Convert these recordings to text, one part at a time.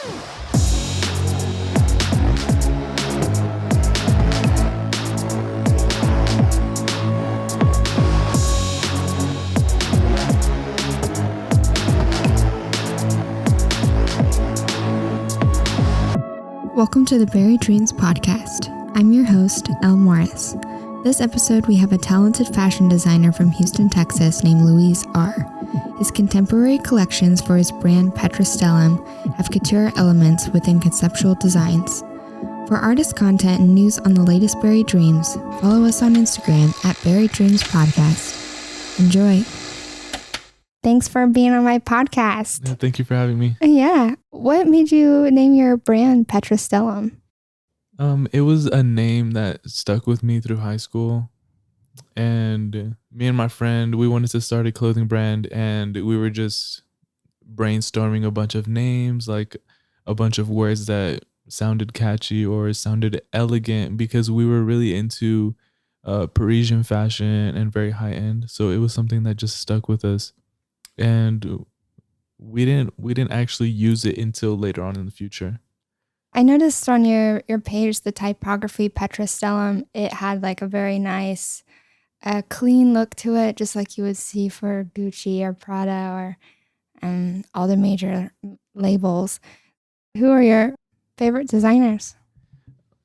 Welcome to the Berry Dreams podcast. I'm your host, Elle Morris. This episode, we have a talented fashion designer from Houston, Texas named Luis R. His contemporary collections for his brand Petra Stellam have couture elements within conceptual designs. For artist content and news on the latest Berry Dreams, follow us on Instagram at Berry Dreams Podcast. Enjoy. Thanks for being on my podcast. Yeah, thank you for having me. Yeah. What made you name your brand Petra Stellam? It was a name that stuck with me through high school. And me and my friend, we wanted to start a clothing brand, and we were just brainstorming a bunch of names, like a bunch of words that sounded catchy or sounded elegant, because we were really into Parisian fashion and very high end. So it was something that just stuck with us. And we didn't actually use it until later on in the future. I noticed on your page, the typography Petra Stellam, it had like a very nice, clean look to it, just like you would see for Gucci or Prada or all the major labels. Who are your favorite designers?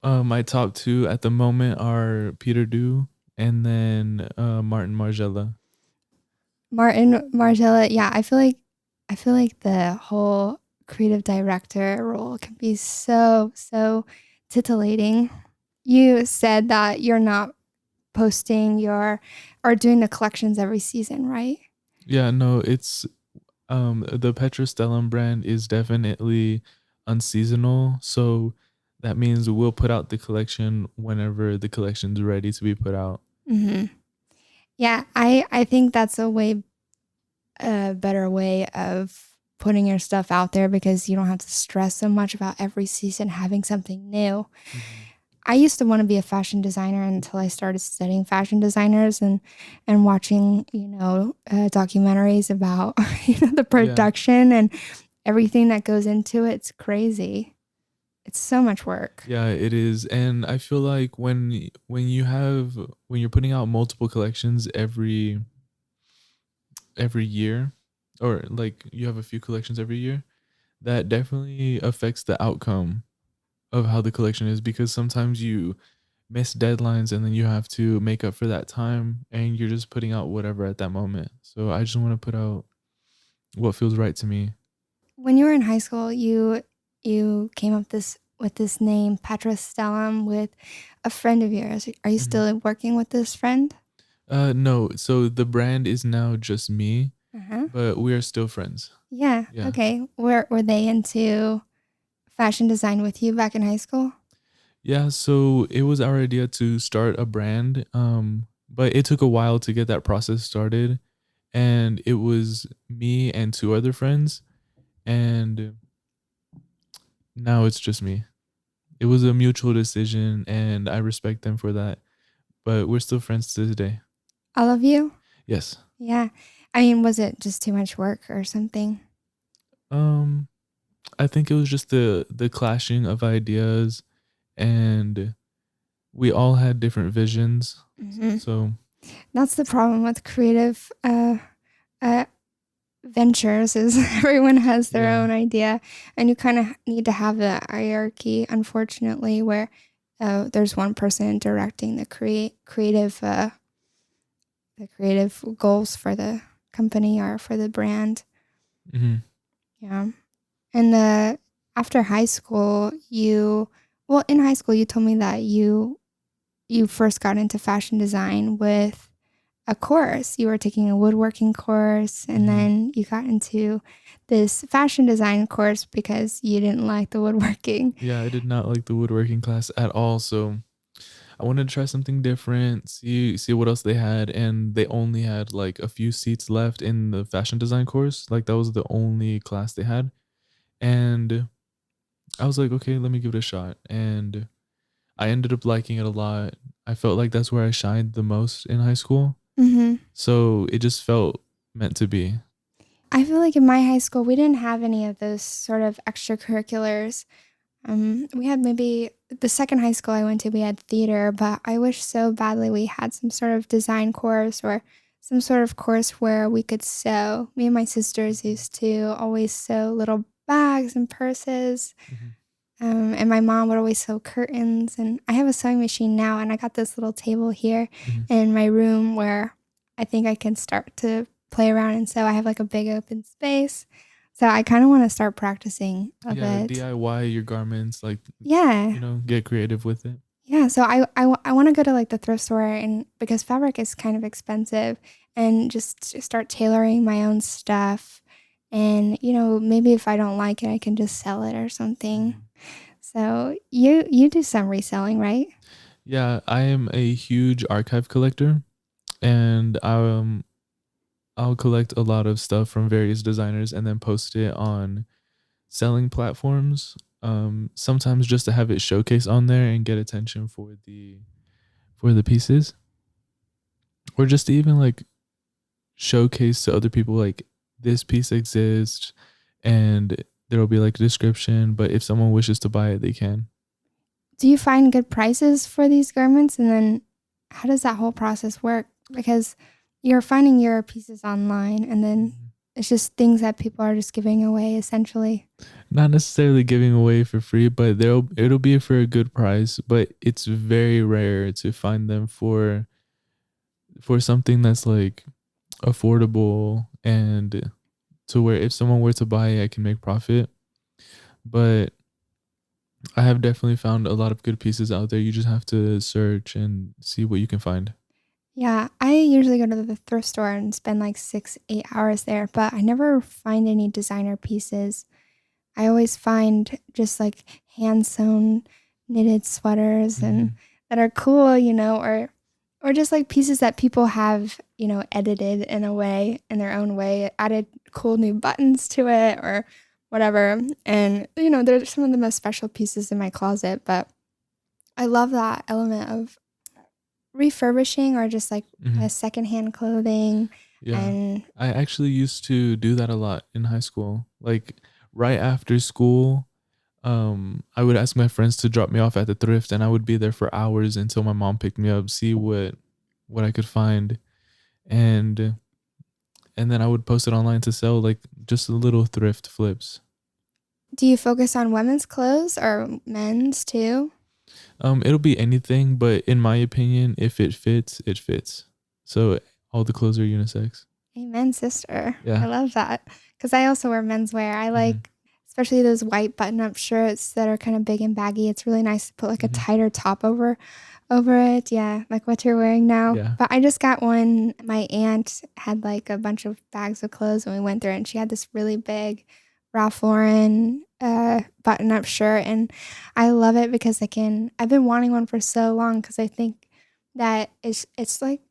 My top two at the moment are Peter Du and then Martin Margiela. Martin Margiela, yeah, I feel like the whole creative director role can be so titillating. You said that you're not posting or doing the collections every season, right? Yeah, no, it's the Petra Stellam brand is definitely unseasonal, so that means we'll put out the collection whenever the collection's ready to be put out. Mm-hmm. Yeah, I think that's a better way of putting your stuff out there, because you don't have to stress so much about every season having something new. Mm-hmm. I used to want to be a fashion designer until I started studying fashion designers and watching, documentaries about the production and everything that goes into it. It's crazy. It's so much work. Yeah, it is. And I feel like when you're putting out multiple collections every year, or like you have a few collections every year, that definitely affects the outcome of how the collection is, because sometimes you miss deadlines and then you have to make up for that time, and you're just putting out whatever at that moment. So I just want to put out what feels right to me. When you were in high school, you came up with this name Petra Stellam with a friend of yours. Are you still working with this friend? No. So the brand is now just me, but we are still friends. Yeah. Okay. Were they into fashion design with you back in high school? Yeah. So it was our idea to start a brand, but it took a while to get that process started, and it was me and two other friends, and now it's just me. It was a mutual decision, and I respect them for that. But we're still friends to this day. All of you? Yes. Yeah. I mean, was it just too much work or something? I think it was just the clashing of ideas, and we all had different visions. Mm-hmm. So that's the problem with creative ventures, is everyone has their own idea, and you kind of need to have a hierarchy, unfortunately, where there's one person directing the creative goals for the company or for the brand. Mm-hmm. Yeah. And after high school, in high school you told me that you first got into fashion design with a course. You were taking a woodworking course, and then you got into this fashion design course because you didn't like the woodworking. Yeah, I did not like the woodworking class at all. So I wanted to try something different, see what else they had, and they only had like a few seats left in the fashion design course. Like that was the only class they had. And I was like, okay, let me give it a shot. And I ended up liking it a lot. I felt like that's where I shined the most in high school. Mm-hmm. So it just felt meant to be. I feel like in my high school, we didn't have any of those sort of extracurriculars. We had maybe the second high school I went to, we had theater, but I wish so badly we had some sort of design course or some sort of course where we could sew. Me and my sisters Mhm. used to always sew little bags and purses. Mhm. And my mom would always sew curtains. And I have a sewing machine now, and I got this little table here Mhm. in my room where I think I can start to play around and sew. I have like a big open space. So I kind of want to start practicing a Yeah, bit. DIY your garments, like, Yeah. get creative with it. Yeah. So I want to go to like the thrift store and because fabric is kind of expensive and just start tailoring my own stuff. And, maybe if I don't like it, I can just sell it or something. Mhm. So you do some reselling, right? Yeah, I am a huge archive collector, and I'll collect a lot of stuff from various designers and then post it on selling platforms. Sometimes just to have it showcase on there and get attention for the pieces, or just to even like showcase to other people like this piece exists, and there will be like a description. But if someone wishes to buy it, they can. Do you find good prices for these garments? And then how does that whole process work? Because you're finding your pieces online and then Mhm. it's just things that people are just giving away essentially. Not necessarily giving away for free, but it'll be for a good price. But it's very rare to find them for something that's like affordable and to where if someone were to buy it, I can make profit. But I have definitely found a lot of good pieces out there. You just have to search and see what you can find. Yeah, I usually go to the thrift store and spend like 6, 8 hours there, but I never find any designer pieces. I always find just like hand sewn knitted sweaters and Hmm. that are cool, or just like pieces that people have, edited in a way, in their own way, added cool new buttons to it or whatever. And they're some of the most special pieces in my closet, but I love that element of refurbishing or just like Hmm. a secondhand clothing Yeah. and I actually used to do that a lot in high school. Like right after school, I would ask my friends to drop me off at the thrift, and I would be there for hours until my mom picked me up, see what I could find, and and then I would post it online to sell, like just little thrift flips. do you focus on women's clothes or men's too? It'll be anything, but in my opinion, if it fits, it fits. So all the clothes are unisex. Amen, sister. I Yeah. love that. Because I also wear menswear. I Hmm. like, especially those white button-up shirts that are kind of big and baggy. It's really nice to put like a Hmm. tighter top over it. Yeah, like what you're wearing now. Yeah. But I just got one. My aunt had like a bunch of bags of clothes when we went there, and she had this really big Ralph Lauren button-up shirt, and I love it because I've been wanting one for so long because I think that it's like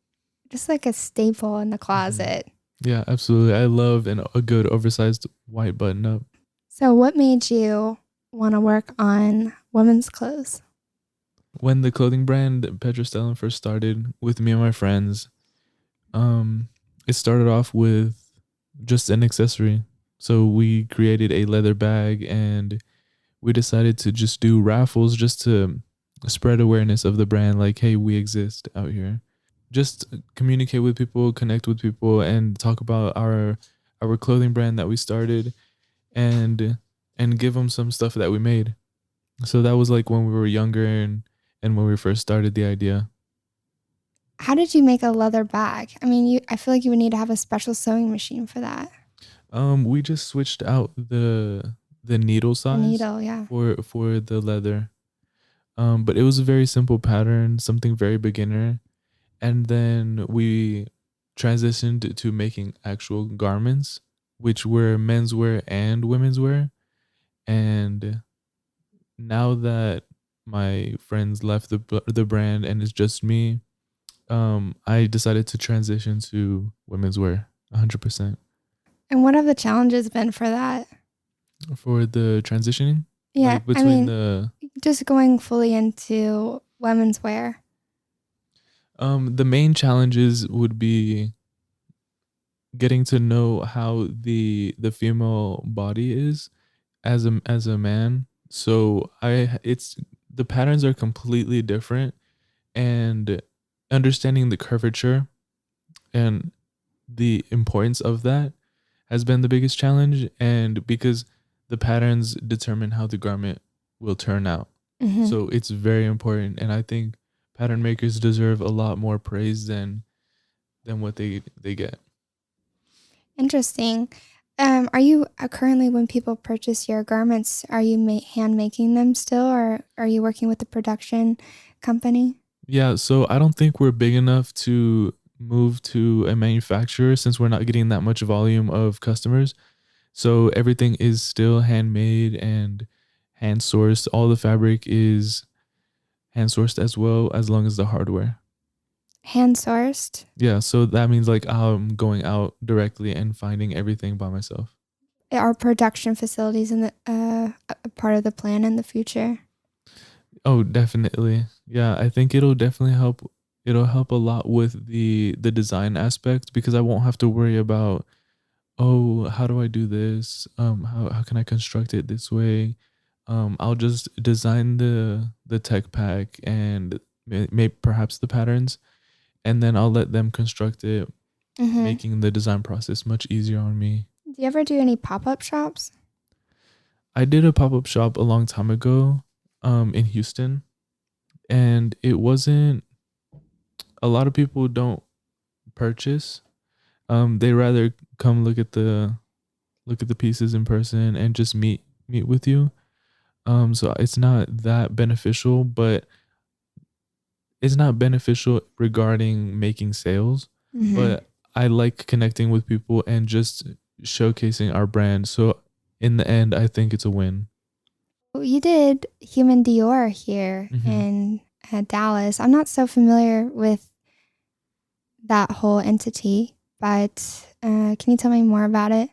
just like a staple in the Hmm. closet. Yeah, absolutely. I love a good oversized white button up. So, what made you want to work on women's clothes? When the clothing brand Petra Stellam first started with me and my friends, um, it started off with just an accessory. So we created a leather bag, and we decided to just do raffles just to spread awareness of the brand, like, hey, we exist out here. Just communicate with people, connect with people, and talk about our clothing brand that we started, and give them some stuff that we made. So that was like when we were younger, and when we first started the idea. How did you make a leather bag? I mean, I feel like you would need to have a special sewing machine for that. We just switched out the needle The size needle, yeah. for the leather. But it was a very simple pattern, something very beginner, and then we transitioned to making actual garments, which were menswear and women's wear. And now that my friends left the brand and it's just me, I decided to transition to women's wear 100% And what have the challenges been for that? for the transitioning, Yeah, like I between mean, the just going fully into women's wear. the main challenges would be getting to know how the female body is as a man. So I it's the patterns are completely different, and understanding the curvature and the importance of that has been the biggest challenge, and because the patterns determine how the garment will turn out. Hmm. So it's very important, and I think pattern makers deserve a lot more praise than what they get. Interesting. Are you currently, when people purchase your garments, are you hand making them still, or are you working with a production company? Yeah, so I don't think we're big enough to move to a manufacturer since we're not getting that much volume of customers. So everything is still handmade and hand sourced. All the fabric is hand sourced as well, as long as the hardware. Hand sourced? Yeah, so that means like I'm going out directly and finding everything by myself. Are production facilities in the a part of the plan in the future? Oh, definitely. Yeah, I think it'll definitely help. It'll help a lot with the design aspect because I won't have to worry about, oh, how do I do this? How can I construct it this way? I'll just design the tech pack and may perhaps the patterns, and then I'll let them construct it, Mm-hmm. making the design process much easier on me. Do you ever do any pop-up shops? I did a pop-up shop a long time ago, in Houston, and it wasn't, a lot of people don't purchase. They rather come look at the pieces in person and just meet with you. So it's not that beneficial, but it's not beneficial regarding making sales. Mm-hmm. But I like connecting with people and just showcasing our brand. So in the end, I think it's a win. Well, you did Human Dior here Hmm. in Dallas. I'm not so familiar with that whole entity, but can you tell me more about it?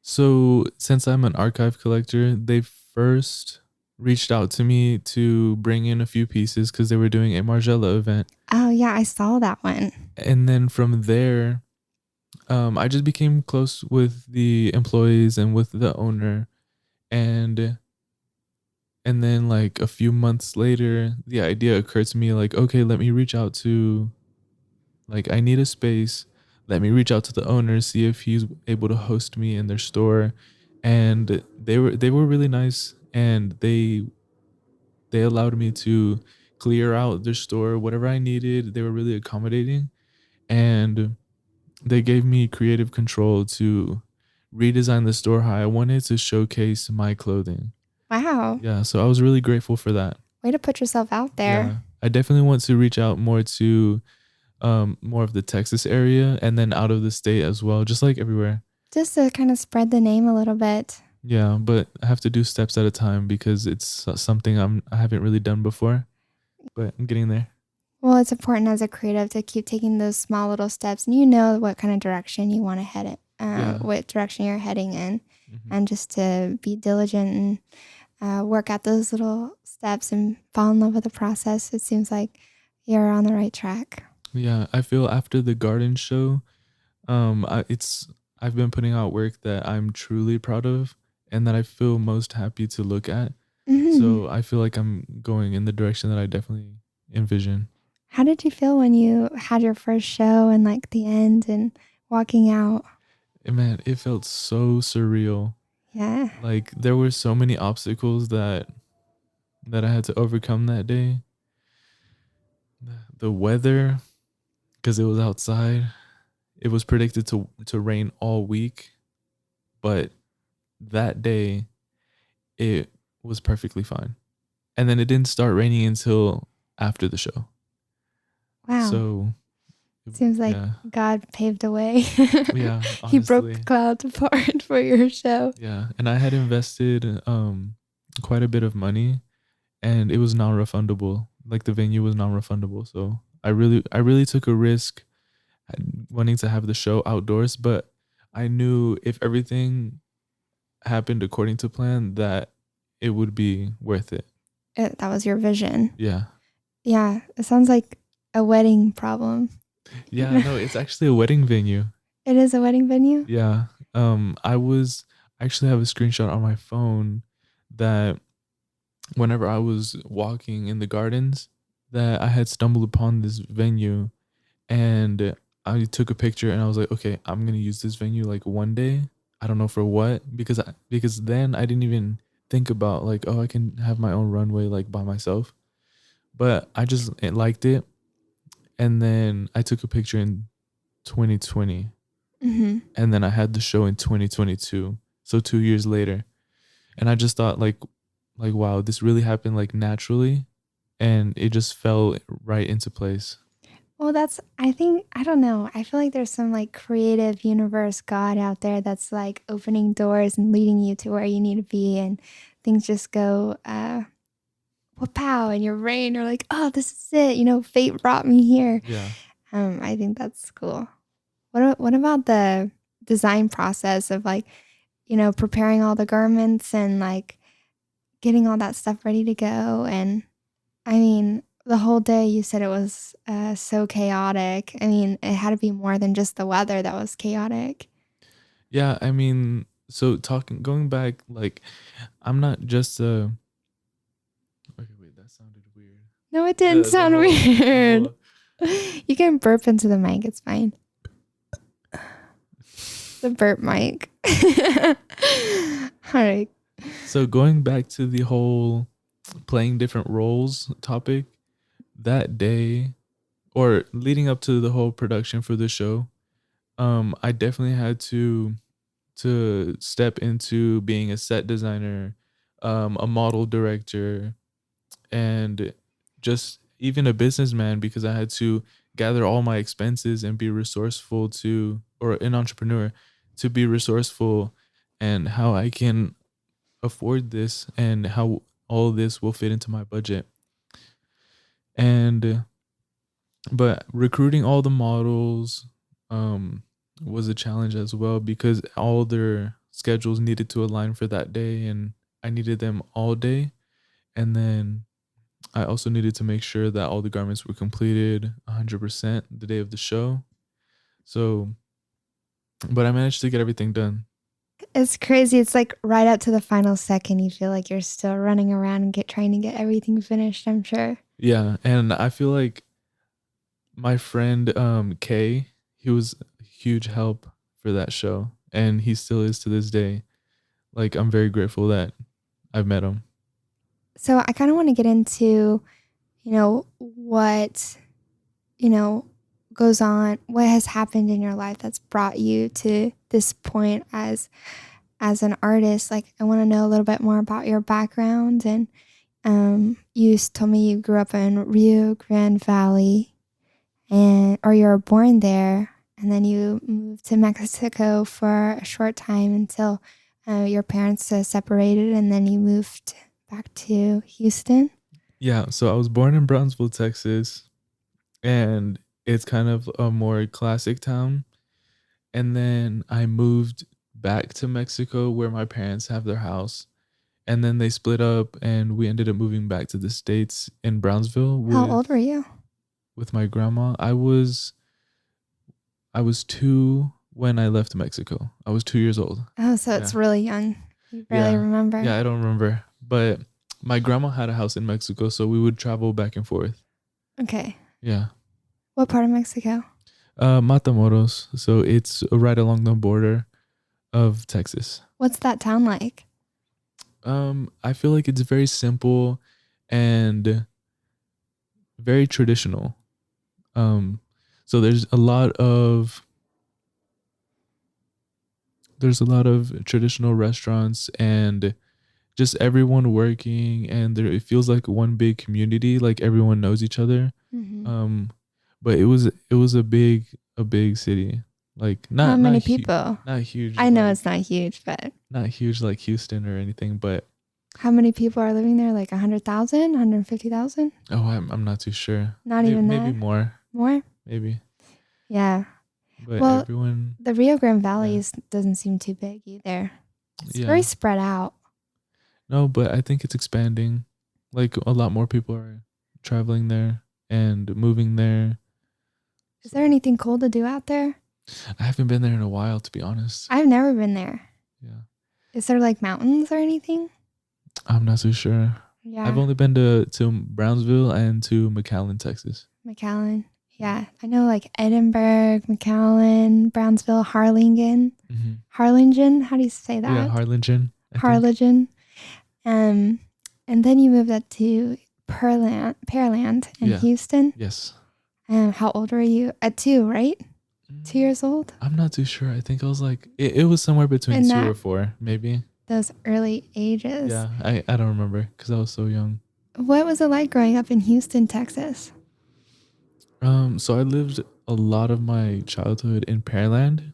So since I'm an archive collector, they first reached out to me to bring in a few pieces because they were doing a Margiela event. Oh, yeah, I saw that one. And then from there, I just became close with the employees and with the owner, and then like a few months later, the idea occurred to me like, okay, let me reach out to, like, I need a space. Let me reach out to the owner, see if he's able to host me in their store, and they were really nice, and they allowed me to clear out their store whatever I needed. They were really accommodating, and they gave me creative control to redesign the store how I wanted to showcase my clothing. Wow. Yeah, so I was really grateful for that. Way to put yourself out there. Yeah, I definitely want to reach out more to more of the Texas area and then out of the state as well, just like everywhere. Just to kind of spread the name a little bit. Yeah, but I have to do steps at a time because it's something I haven't really done before, but I'm getting there. Well, it's important as a creative to keep taking those small little steps, and you know what kind of direction you want to head it, Yeah. what direction you're heading in, Hmm. and just to be diligent and work at those little steps and fall in love with the process. It seems like you're on the right track. Yeah, I feel after the garden show, it's I've been putting out work that I'm truly proud of and that I feel most happy to look at. Hmm. So I feel like I'm going in the direction that I definitely envision. How did you feel when you had your first show and like the end and walking out? And man, it felt so surreal. Yeah. Like there were so many obstacles that I had to overcome that day. The weather, because it was outside, it was predicted to rain all week, but that day it was perfectly fine. And then it didn't start raining until after the show. Wow. So Seems like yeah, God paved a way. yeah, He broke honestly, the clouds apart for your show. yeah. And I had invested quite a bit of money, and it was non-refundable. Like the venue was non-refundable, so I really took a risk wanting to have the show outdoors, but I knew if everything happened according to plan that it would be worth it. That was your vision. Yeah. Yeah, it sounds like a wedding problem. Yeah, no, it's actually a wedding venue. It is a wedding venue? Yeah. I actually have a screenshot on my phone that whenever I was walking in the gardens, that I had stumbled upon this venue, and I took a picture and I was like, okay, I'm gonna use this venue like one day. I don't know for what, because then I didn't even think about like, oh, I can have my own runway like by myself. But I just liked it, and then I took a picture in 2020, Mm-hmm. and then I had the show in 2022. So 2 years later, and I just thought like wow, this really happened like naturally, and it just fell right into place. Well, I think, I don't know. I feel like there's some like creative universe God out there that's like opening doors and leading you to where you need to be. And things just go, pow, in your brain. You're like, oh, this is it. Fate brought me here. Yeah. I think that's cool. What about the design process of like, preparing all the garments and like getting all that stuff ready to go? And I mean, the whole day you said it was so chaotic. I mean, it had to be more than just the weather that was chaotic. Yeah, I mean, so talking going back, like I'm not just a okay, wait, that sounded weird. No, it didn't The sound whole the weird. whole You can burp into the mic. It's fine. The burp mic. All right. So going back to the whole playing different roles topic, that day or leading up to the whole production for the show, I definitely had to step into being a set designer, a model director, and just even a businessman, because I had to gather all my expenses and be resourceful to, or an entrepreneur, to be resourceful and how I can afford this and how all this will fit into my budget. And but recruiting all the models um was a challenge as well, because all their schedules needed to align for that day, and I needed them all day. And then I also needed to make sure that all the garments were completed 100% the day of the show. So, but I managed to get everything done. It's crazy. It's like right up to the final second, you feel like you're still running around and trying to get everything finished, I'm sure. Yeah, and I feel like my friend Kay, he was a huge help for that show, and he still is to this day. Like I'm very grateful that I've met him. So I kind of want to get into, what, you know, goes on, what has happened in your life that's brought you to this point as an artist. Like I want to know a little bit more about your background. And you told me you grew up in Rio Grande Valley, and or you were born there, and then you moved to Mexico for a short time until your parents separated, and then you moved back to Houston. Yeah, so I was born in Brownsville, Texas, and it's kind of a more classic town. And then I moved back to Mexico where my parents have their house. And then they split up and we ended up moving back to the States in Brownsville How old were you? with my grandma. I was 2 when I left Mexico. I was 2 years old. Oh, so Yeah. it's really young. You barely Yeah. remember. Yeah, I don't remember. But my grandma had a house in Mexico, so we would travel back and forth. Okay. Yeah. What part of Mexico? Matamoros. So it's right along the border of Texas. What's that town like? I feel like it's very simple and very traditional. Um, so there's a lot of traditional restaurants and just everyone working, and there it feels like one big community, like everyone knows each other. Hmm. Um, but it was a big city, like How many people? not huge I know like it's not huge, but not huge like Houston or anything, but how many people are living there? Like 100,000, 150,000? oh, I'm not too sure. Not Maybe even maybe that. more, More? maybe, Yeah. but Well, everyone, the Rio Grande Valley yeah, doesn't seem too big either. It's very yeah. spread out. No, but I think it's expanding. Like a lot more people are traveling there and moving there. Is So there anything cool to do out there? I haven't been there in a while, to be honest. I've never been there. Yeah. Is there like mountains or anything? I'm not too sure. I've Yeah, only been to Brownsville and to McAllen, Texas. McAllen. Yeah, I know like Edinburgh, McAllen, Brownsville, Harlingen. Mm-hmm. Harlingen, how do you say Yeah, that? Harlingen, I think. Harlingen. Um, and then you moved up to Pearland in Yeah. Houston. Yes. How old were you? At 2, right? 2 years old? I'm not too sure. I think I was like it was somewhere between In 2 or 4, maybe. those early ages. Yeah, I don't remember because I was so young. What was it like growing up in Houston, Texas? So I lived a lot of my childhood in Pearland.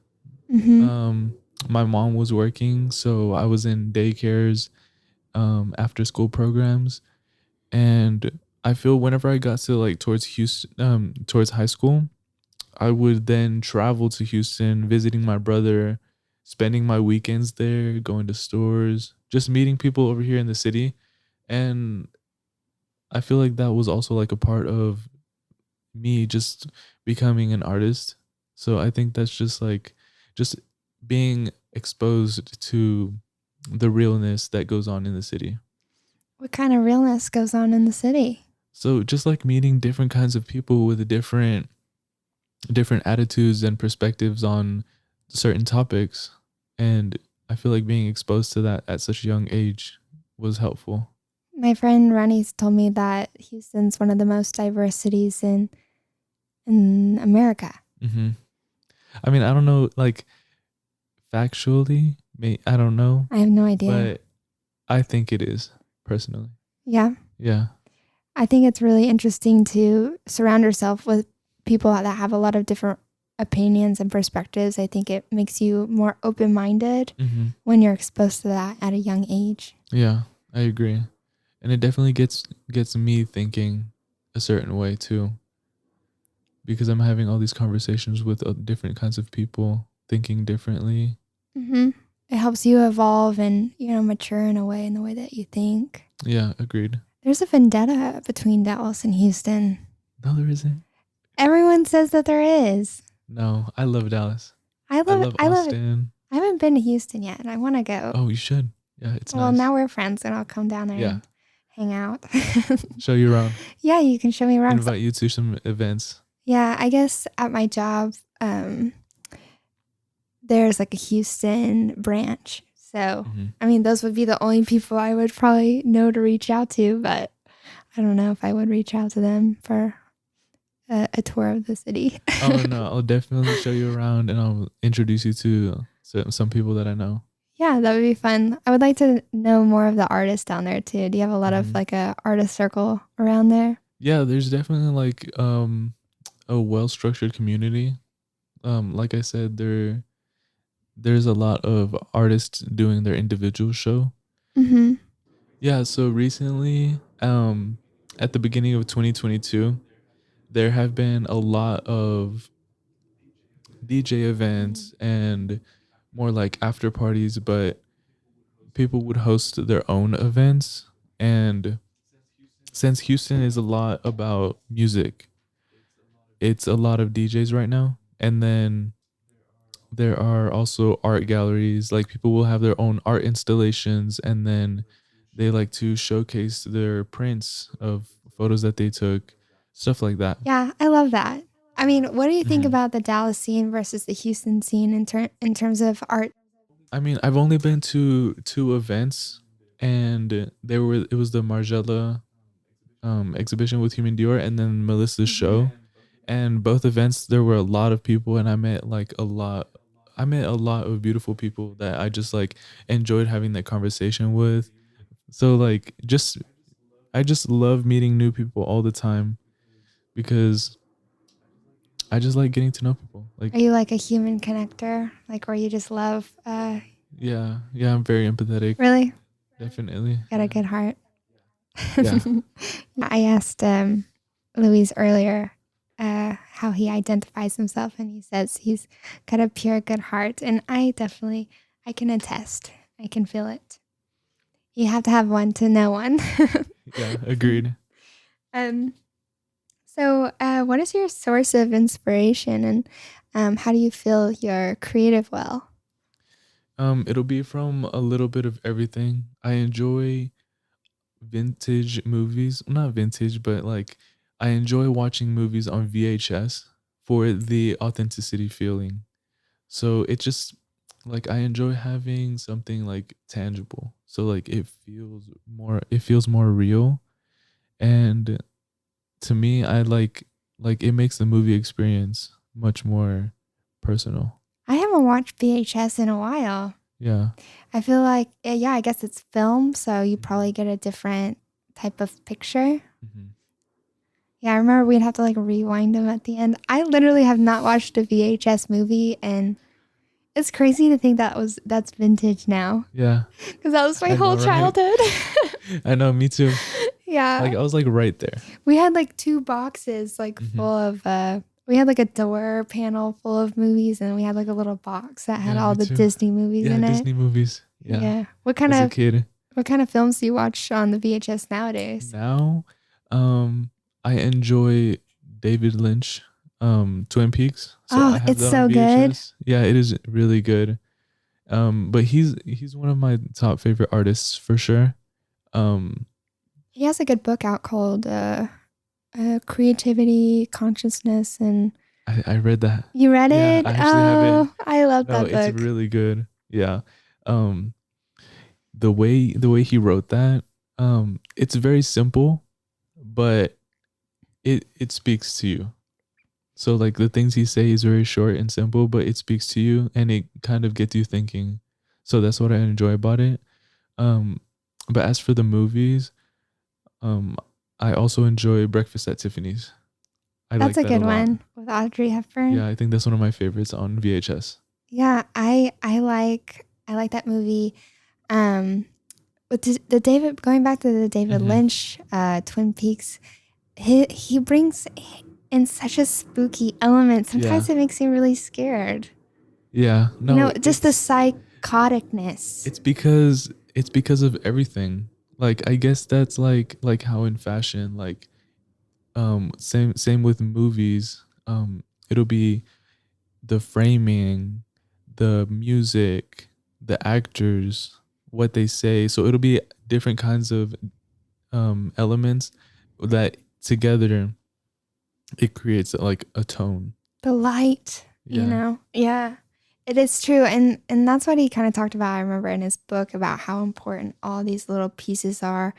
Mm-hmm. Um, my mom was working, so I was in daycares, after school programs, and I feel whenever I got to like towards Houston, towards high school, I would then travel to Houston, visiting my brother, spending my weekends there, going to stores, just meeting people over here in the city. And I feel like that was also like a part of me just becoming an artist. So I think that's just like just being exposed to the realness that goes on in the city. What kind of realness goes on in the city? So just like meeting different kinds of people with different attitudes and perspectives on certain topics, and I feel like being exposed to that at such a young age was helpful. My friend Ronnie's told me that Houston's one of the most diverse cities in America. Hmm. I mean, I don't know, like factually, I don't know, I have no idea. but I think it is personally. Yeah. Yeah. I think it's really interesting to surround yourself with people that have a lot of different opinions and perspectives. I think it makes you more open minded Hmm. when you're exposed to that at a young age. Yeah, I agree, and it definitely gets me thinking a certain way too, because I'm having all these conversations with different kinds of people thinking differently. Mm-hmm. It helps you evolve and, mature in a way, in the way that you think. Yeah, agreed. There's a vendetta between Dallas and Houston. No, there isn't. Everyone says that there is. No, I love Dallas. I I love it. love I love it. Austin. I haven't been to Houston yet, and I want to go. Oh, you should. Yeah, it's Well, nice. now we're friends, and I'll come down there Yeah, and hang out. show you around. Yeah, you can show me around. Invite you to some events. Yeah, I guess at my job, there's like a Houston branch. So, Hmm. I mean, those would be the only people I would probably know to reach out to, but I don't know if I would reach out to them for a tour of the city. Oh no, I'll definitely show you around, and I'll introduce you to some people that I know. Yeah, that would be fun. I would like to know more of the artists down there too. Do you have a lot of Hmm. like a artist circle around there? Yeah, there's definitely like a well structured community. Like I said, there's a lot of artists doing their individual show. Mm-hmm. Yeah, so recently, at the beginning of 2022, there have been a lot of DJ events and more like after parties, but people would host their own events. And since Houston is a lot about music, it's a lot of DJs right now. And then there are also art galleries, like people will have their own art installations, and then they like to showcase their prints of photos that they took, stuff like that. Yeah, I love that. I mean, what do you think Hmm. about the Dallas scene versus the Houston scene in terms of art? I mean, I've only been to 2 events, and it was the Margiela exhibition with Human Dior, and then Melissa's Mhm. show. And both events, there were a lot of people, and I met like a lot. I met a lot of beautiful people that I just like enjoyed having that conversation with. So like, I just love meeting new people all the time because I just like getting to know people. Like, Are you like a human connector, like where you just love? yeah, yeah, I'm very empathetic. Really Definitely. got a good heart. Yeah. I asked Louise earlier how he identifies himself, and he says he's got a pure good heart, and I can attest. I can feel it. You have to have one to know one. Yeah, agreed. um. So, what is your source of inspiration? And How do you fill your creative well? It'll be from a little bit of everything. I enjoy vintage movies. Not vintage, but like I enjoy watching movies on VHS for the authenticity feeling. So it just like I enjoy having something like tangible. So like it feels more real. And to me, I like it makes the movie experience much more personal. I haven't watched VHS in a while. Yeah. I feel like, yeah, I guess it's film, so you Hmm. probably get a different type of picture. Hmm. Yeah, I remember we'd have to like rewind them at the end. I literally have not watched a VHS movie, and it's crazy to think that's vintage now Yeah. because that was my I know, whole right? childhood. I know, me too. Like Yeah, I was like right there. we had like two boxes like Hmm. full of we had like a door panel full of movies, and we had like a little box that had Yeah, all me the too. Disney movies Yeah, in it. Disney movies. Yeah. Yeah. As a kid. What kind of films do you watch on the VHS nowadays? Now, um, I enjoy David Lynch, Twin Peaks. So Oh, I have it's that on so good. VHS. Yeah, it is really good. But he's one of my top favorite artists for sure. Um, He has a good book out called Creativity, Consciousness, and I read that. you read Yeah, it? I actually haven't. Oh, I love No, that it's book. really good. Yeah. Um, the way he wrote that, it's very simple, but it speaks to you. So like the things he say is very short and simple, but it speaks to you and it kind of gets you thinking. So that's what I enjoy about it. Um, but as for the movies, um, I also enjoy Breakfast at Tiffany's. I That's like a that a good lot. one with Audrey Hepburn. Yeah, I think that's one of my favorites on VHS. Yeah, I like that movie. Um, with the David going back to the David Hmm. Lynch Twin Peaks, he brings in such a spooky element. Yeah, Sometimes it makes me really scared. yeah. You No, know, just the psychoticness. it's because of everything. Like I guess that's like how in fashion, like same with movies. It'll be the framing, the music, the actors, what they say. So it'll be different kinds of elements that together it creates like a tone. The light, you Yeah. know. Yeah. It is true, and that's what he kind of talked about. I remember in his book about how important all these little pieces are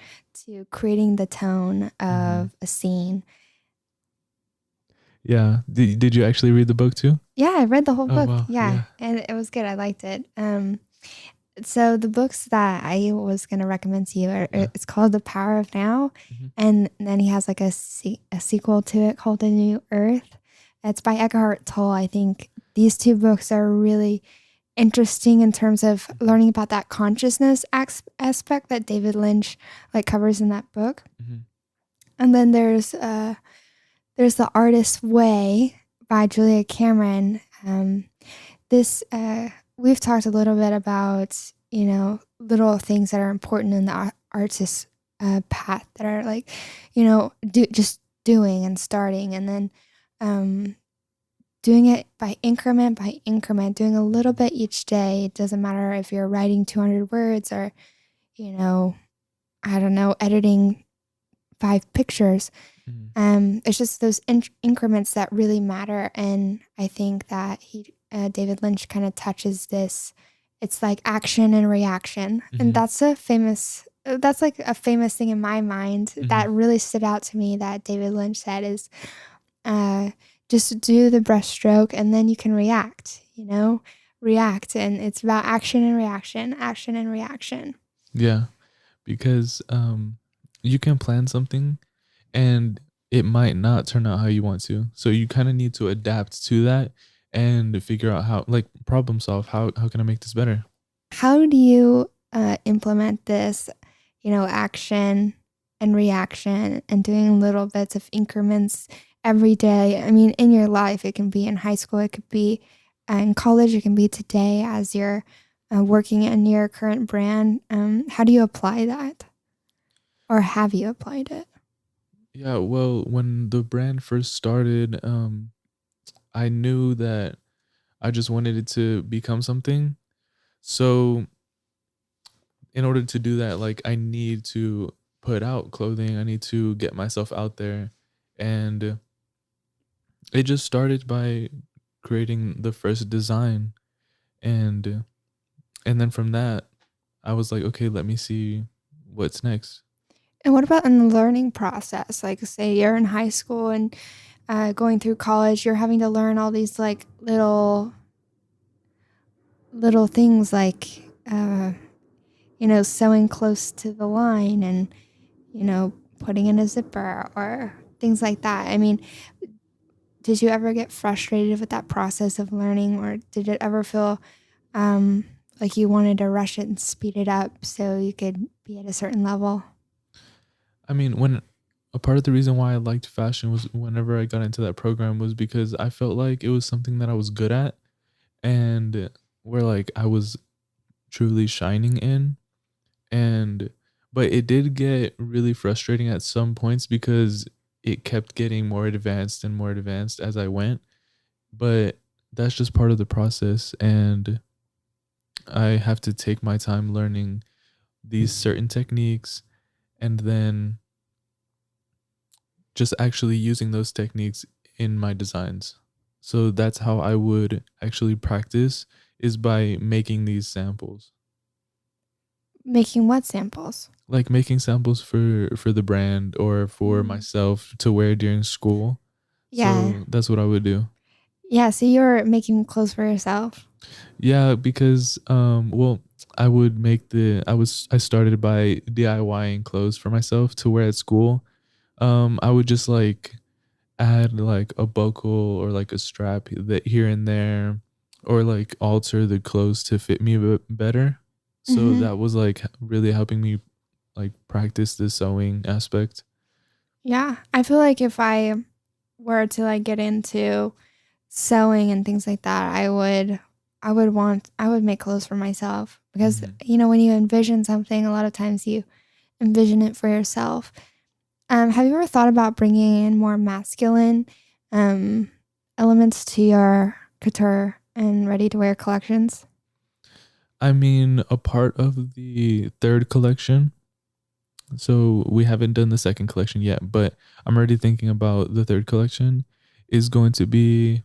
to creating the tone Hmm. of a scene. Yeah. Did you actually read the book too? Yeah, I read the whole Oh book. wow. Yeah, Yeah. and it was good. I liked it. So the books that I was gonna recommend to you Yeah. it's called The Power of Now, Hmm. and then he has like a sequel to it called The New Earth. It's by Eckhart Tolle. I think these two books are really interesting in terms of Hmm. learning about that consciousness aspect that David Lynch like covers in that book. Hmm. And then there's The Artist's Way by Julia Cameron. This we've talked a little bit about little things that are important in the artist's path that are like just doing and starting, and then um, doing it by increment, doing a little Hmm. bit each day. It doesn't matter if you're writing 200 words or, you know, I don't know, editing 5 pictures. Hmm. It's just those increments that really matter. And I think that David Lynch kind of touches this. It's like action and reaction. And Hmm. that's like a famous thing in my mind Hmm. that really stood out to me that David Lynch said is uh, just do the brushstroke and then you can react, react. And it's about action and reaction. Yeah. Because you can plan something and it might not turn out how you want to. So you kind of need to adapt to that and figure out how like problem solve how can I make this better? How do you implement this, action and reaction and doing little bits of increments every day? I mean, in your life, it can be in high school, it could be in college, it can be today as you're working in your current brand. How do you apply that? Or have you applied it? Yeah, well, when the brand first started, I knew that I just wanted it to become something. So in order to do that, like I need to put out clothing. I need to get myself out there. And it just started by creating the first design, and and then from that I was like, okay, let me see what's next. And what about in the learning process? Like, say you're in high school and going through college, you're having to learn all these like little things like sewing close to the line and putting in a zipper or things like that. I mean, did you ever get frustrated with that process of learning, or did it ever feel um, like you wanted to rush it and speed it up so you could be at a certain level? I mean, when a part of the reason why I liked fashion was whenever I got into that program was because I felt like it was something that I was good at, and where like I was truly shining in. And but it did get really frustrating at some points because it kept getting more advanced and more advanced as I went. But that's just part of the process, and I have to take my time learning these certain techniques, and then just actually using those techniques in my designs. So that's how I would actually practice, is by making these samples. Making what samples? Like making samples for the brand or for Mm. myself to wear during school. Yeah. So that's what I would do. Yeah, so you're making clothes for yourself. Yeah, because well, I started by DIYing clothes for myself to wear at school. I would just like add like a buckle or like a strap that here and there, or like alter the clothes to fit me better. So Hmm. that was like really helping me like practice the sewing aspect. Yeah, I feel like if I were to like get into sewing and things like that, I would make clothes for myself because Hmm. when you envision something, a lot of times you envision it for yourself. Have you ever thought about bringing in more masculine um, elements to your couture and ready to wear collections? I mean, a part of the third collection. So we haven't done the second collection yet, but I'm already thinking about the third collection is going to be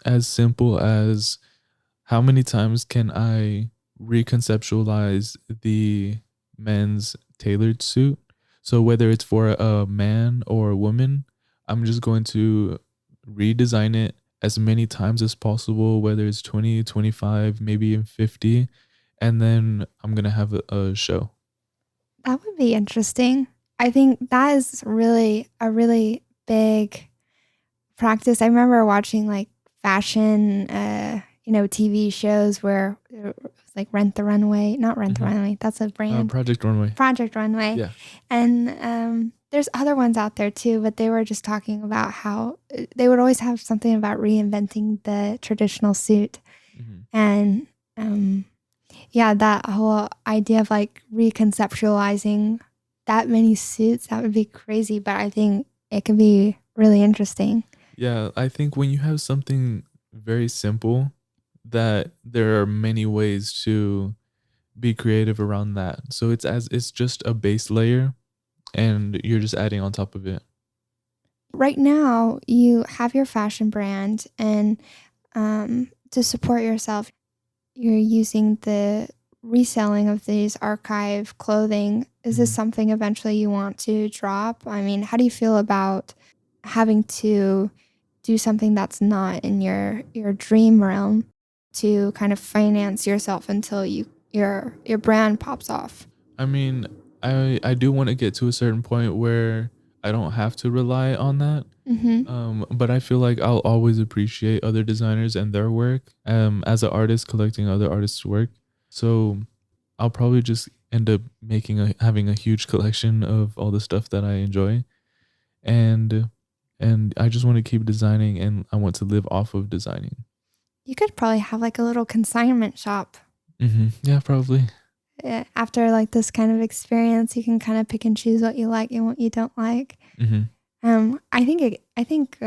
as simple as how many times can I reconceptualize the men's tailored suit? So whether it's for a man or a woman, I'm just going to redesign it as many times as possible, whether it's 20, 25, maybe even 50, and then I'm going to have a show. That would be interesting. I think that is really a really big practice. I remember watching like fashion, TV shows where it was like Rent the Runway, not Rent the Hmm. Runway, that's a brand, Project Runway. Project Runway. Yeah. And there's other ones out there too, but they were just talking about how they would always have something about reinventing the traditional suit. Hmm. And yeah, that whole idea of like reconceptualizing that many suits, that would be crazy, but I think it could be really interesting. Yeah, I think when you have something very simple, that there are many ways to be creative around that. So it's just a base layer and you're just adding on top of it. Right now, you have your fashion brand, and to support yourself, you're using the reselling of these archive clothing. Is this Hmm. something eventually you want to drop? I mean, how do you feel about having to do something that's not in your dream realm to kind of finance yourself until your brand pops off? I mean, I do want to get to a certain point where I don't have to rely on that. Mhm. But I feel like I'll always appreciate other designers and their work. As an artist collecting other artists' work. So I'll probably just end up having a huge collection of all the stuff that I enjoy, and I just want to keep designing, and I want to live off of designing. You could probably have like a little consignment shop. Yeah, probably. After like this kind of experience, you can kind of pick and choose what you like and what you don't like. Hmm. I think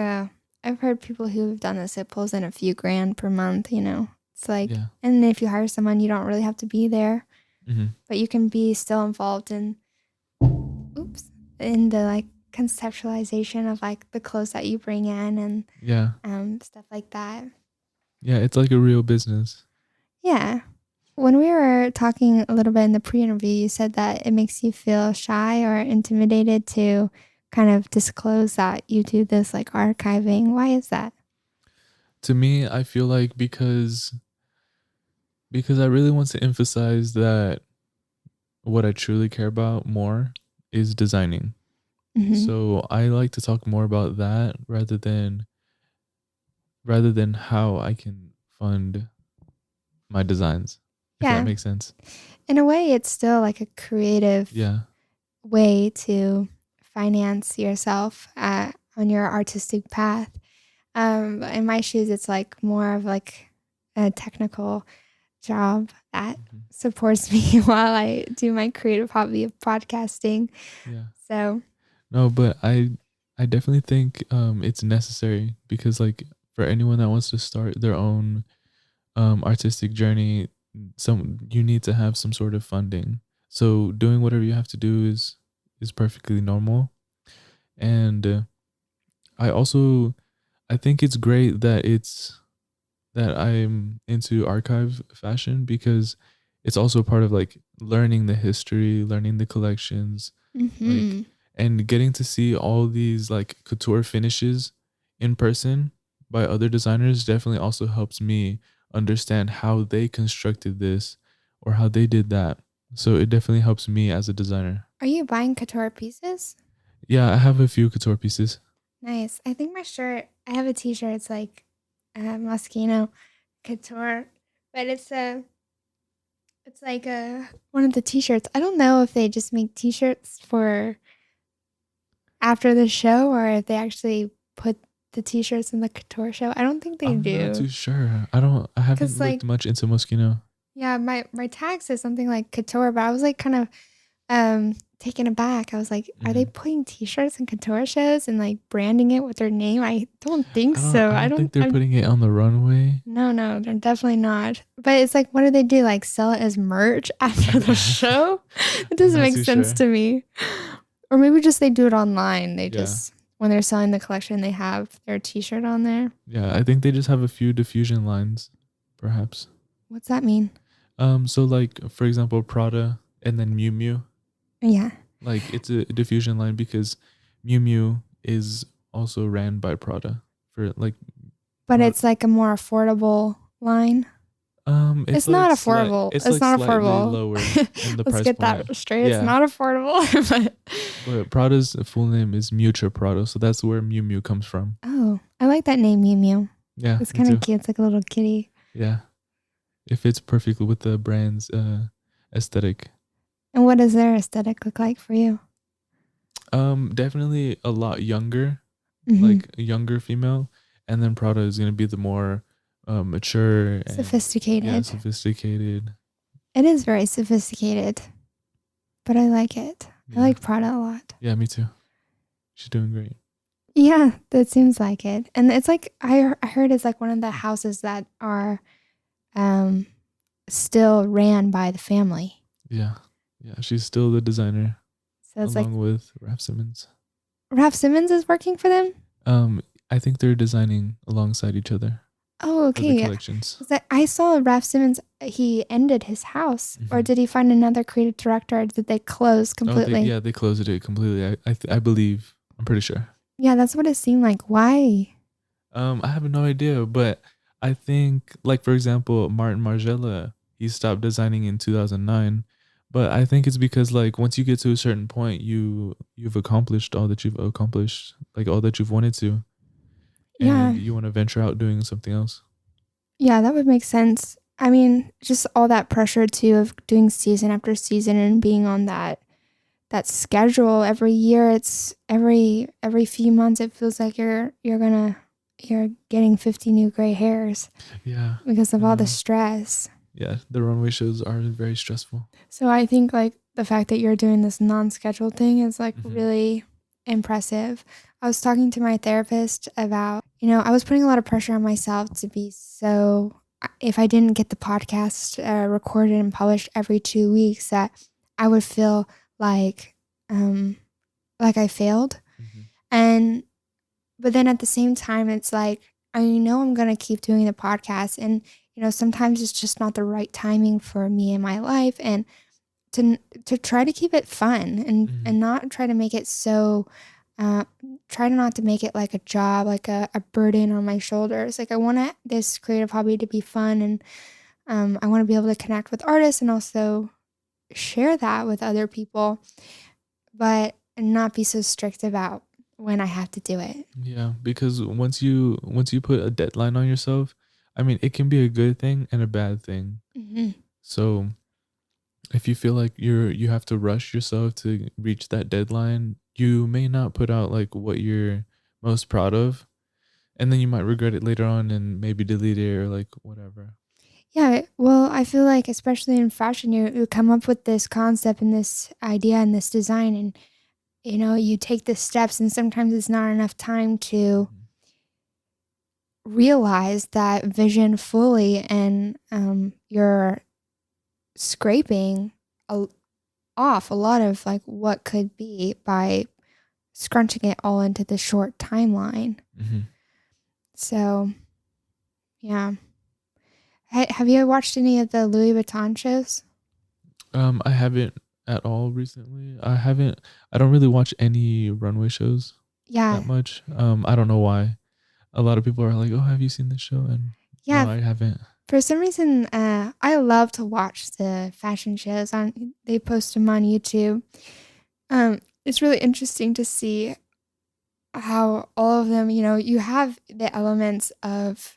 I've heard people who have done this. It pulls in a few grand per month. It's like, Yeah. and if you hire someone, you don't really have to be there, Mm-hmm. but you can be still involved in, in the like conceptualization of like the clothes that you bring in and Yeah. stuff like that. Yeah. It's like a real business. Yeah. When we were talking a little bit in the pre-interview, you said that it makes you feel shy or intimidated to kind of disclose that you do this like archiving. Why is that? To me, I feel like because I really want to emphasize that what I truly care about more is designing. Mm-hmm. So I like to talk more about that rather than how I can fund my designs, if that Yeah. makes sense. In a way, it's still like a creative Yeah. way to finance yourself on your artistic path. In my shoes, it's like more of like a technical job that Mhm. supports me while I do my creative hobby of podcasting. Yeah. So, No, but I definitely think it's necessary because like for anyone that wants to start their own artistic journey, you need to have some sort of funding. So doing whatever you have to do is perfectly normal. And I also I think it's great that I'm into archive fashion because it's also part of like learning the history, learning the collections, like mm-hmm. and getting to see all these like couture finishes in person by other designers definitely also helps me understand how they constructed this or how they did that. So it definitely helps me as a designer. Are you buying couture pieces? Yeah, I have a few couture pieces. Nice. I think my shirt, I have a t-shirt. It's like Moschino couture, but it's like one of the t-shirts. I don't know if they just make t-shirts for after the show or if they actually put the t-shirts in the couture show. I don't think they I'm not do. too sure. I haven't Cause looked like much into Moschino. yeah, my tag says something like couture, but I was like kind of taken aback. I was like, are they Mhm. putting t-shirts in couture shows and like branding it with their name? I don't think so. I I don't don't think they're I'm putting it on the runway. no, they're definitely not. But it's like, what do they do? Like sell it as merch after the show? It I'm doesn't not make too sense sure. to me. Or maybe just they do it online. They Yeah. just when they're selling the collection, they have their t-shirt on there. Yeah, I think they just have a few diffusion lines, perhaps. What's that mean? So like for example, Prada and then Miu Miu, Yeah. like it's a diffusion line because Miu Miu is also ran by Prada for like But Prada. it's like a more affordable line. It's It's not like affordable. it's It's like not slightly affordable. lower in the Let's price get point. that straight. It's Yeah, not affordable. but but Prada's full name is Miuccia Prada, so that's where Miu Miu comes from. oh, I like that name, Mew Mew. Yeah, It's me kind of too. cute. It's like a little kitty. Yeah, it fits perfectly with the brand's aesthetic. And what does their aesthetic look like for you? Definitely a lot younger, Hmm. like a younger female, and then Prada is gonna be the more mature and yeah, Sophisticated. sophisticated. It is very sophisticated, but I like it. I Yeah, like Prada a lot. yeah, me too. She's doing great. Yeah, that seems like it. And it's like I heard it's like one of the houses that are um still ran by the family. Yeah, yeah, she's still the designer So it's like along with Raf Simmons. Ralph Simmons is working for them. Um, I think they're designing alongside each other Oh, for the okay. collections. 'Cause I saw Ralph Simmons. He ended his house, or Hmm. did he find another creative director? Or did they close Oh, completely? they closed it completely. I believe. I'm pretty sure. Yeah, that's what it seemed like. Why? I have no idea, but I think like for example, Martin Margiela, he stopped designing in 2009. But I think it's because like once you get to a certain point, you've accomplished all that you've accomplished, like all that you've wanted to, and Yeah, you want to venture out doing something else. yeah, that would make sense. I mean, just all that pressure too of doing season after season and being on that schedule every year. It's every few months. It feels like you're getting 50 new gray hairs Yeah, because of I all the know. stress. Yeah, the runway shows are very stressful. So I think like the fact that you're doing this non-scheduled thing is like Hmm. really. impressive. I was talking to my therapist about, I was putting a lot of pressure on myself to be so, if I didn't get the podcast recorded and published every 2 weeks, that I would feel like, um, like I failed. Mm-hmm. And, but then at the same time, it's like, I know I'm going to keep doing the podcast. And, sometimes it's just not the right timing for me in my life. And to try to keep it fun Mm-hmm. and not try to make it so uh, try to not to make it like a job, like a burden on my shoulders. Like I want this creative hobby to be fun, and I want to be able to connect with artists and also share that with other people, but not be so strict about when I have to do it. Yeah, because once you put a deadline on yourself, I mean, it can be a good thing and a bad thing. Hmm. So if you feel like you have to rush yourself to reach that deadline, you may not put out like what you're most proud of, and then you might regret it later on and maybe delete it or like whatever. Yeah, well, I feel like especially in fashion, you come up with this concept and this idea and this design, and you take the steps, and sometimes it's not enough time to Mhm. realize that vision fully, and you're scraping a, off a lot of like what could be by scrunching it all into the short timeline. Mhm. So, yeah. Have you watched any of the Louis Vuitton shows? I haven't at all recently. I don't really watch any runway shows Yeah. that much. I don't know why. A lot of people are like, "Oh, have you seen this show?" And no, Yeah, I haven't. for some reason, I love to watch the fashion shows on. They post them on YouTube. It's really interesting to see how all of them, you have the elements of,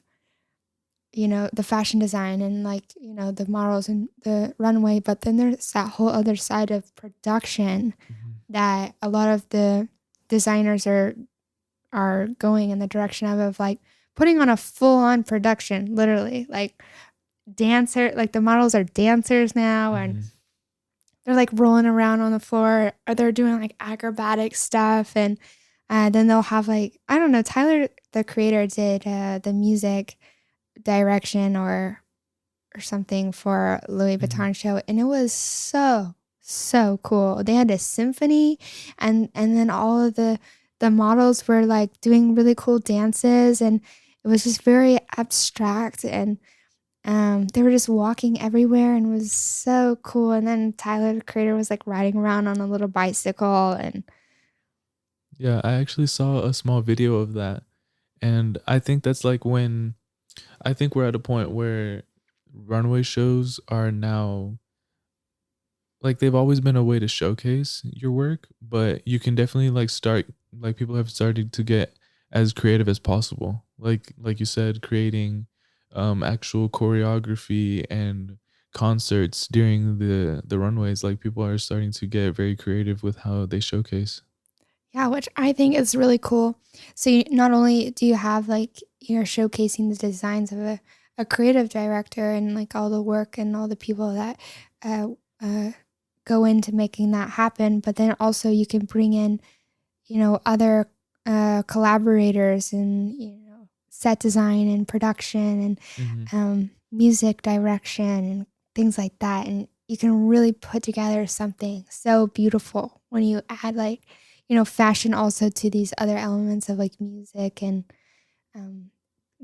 the fashion design and like, the models and the runway, but then there's that whole other side of production Mhm. that a lot of the designers are going in the direction of like putting on a full on production, literally. Like like the models are dancers now, and Mhm. they're like rolling around on the floor, or they're doing like acrobatic stuff. And then they'll have like, I don't know, Tyler the creator did the music direction or something for Louis Mhm. Vuitton show, and it was so cool. They had a symphony, and then all of the models were like doing really cool dances, and it was just very abstract, and they were just walking everywhere, and it was so cool. And then Tyler the creator was like riding around on a little bicycle, and Yeah, I actually saw a small video of that, and I think that's like when I think we're at a point where runway shows are now like they've always been a way to showcase your work, but you can definitely like start like people have started to get as creative as possible. Like you said, creating actual choreography and concerts during the runways. Like people are starting to get very creative with how they showcase. yeah, which I think is really cool. So not only do you have like you're showcasing the designs of a creative director and like all the work and all the people that uh, uh, go into making that happen, but then also you can bring in, other collaborators and, set design and production and Mm-hmm. music direction and things like that. And you can really put together something so beautiful when you add like, fashion also to these other elements of like music and um,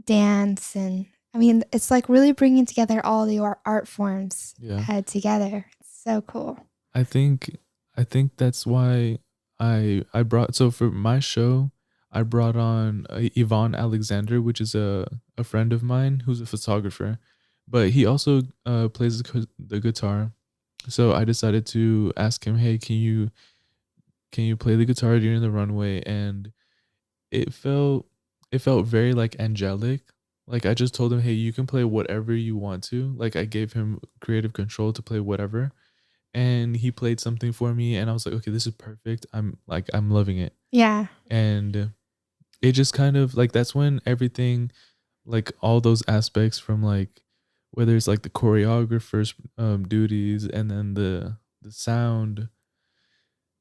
dance. And I mean, it's like really bringing together all the art forms Yeah. together. It's so cool. I think I think that's why I brought so for my show I brought on Yvonne Alexander, which is a friend of mine who's a photographer, but he also plays the guitar. So I decided to ask him, "Hey, can you play the guitar during the runway?" And it felt it felt very like angelic. Like I just told him, "Hey, you can play whatever you want to." Like I gave him creative control to play whatever, and he played something for me and I was like, okay, this is perfect. I'm loving it. Yeah. And it just kind of like that's when everything like all those aspects from like whether it's like the choreographer's duties and then the sound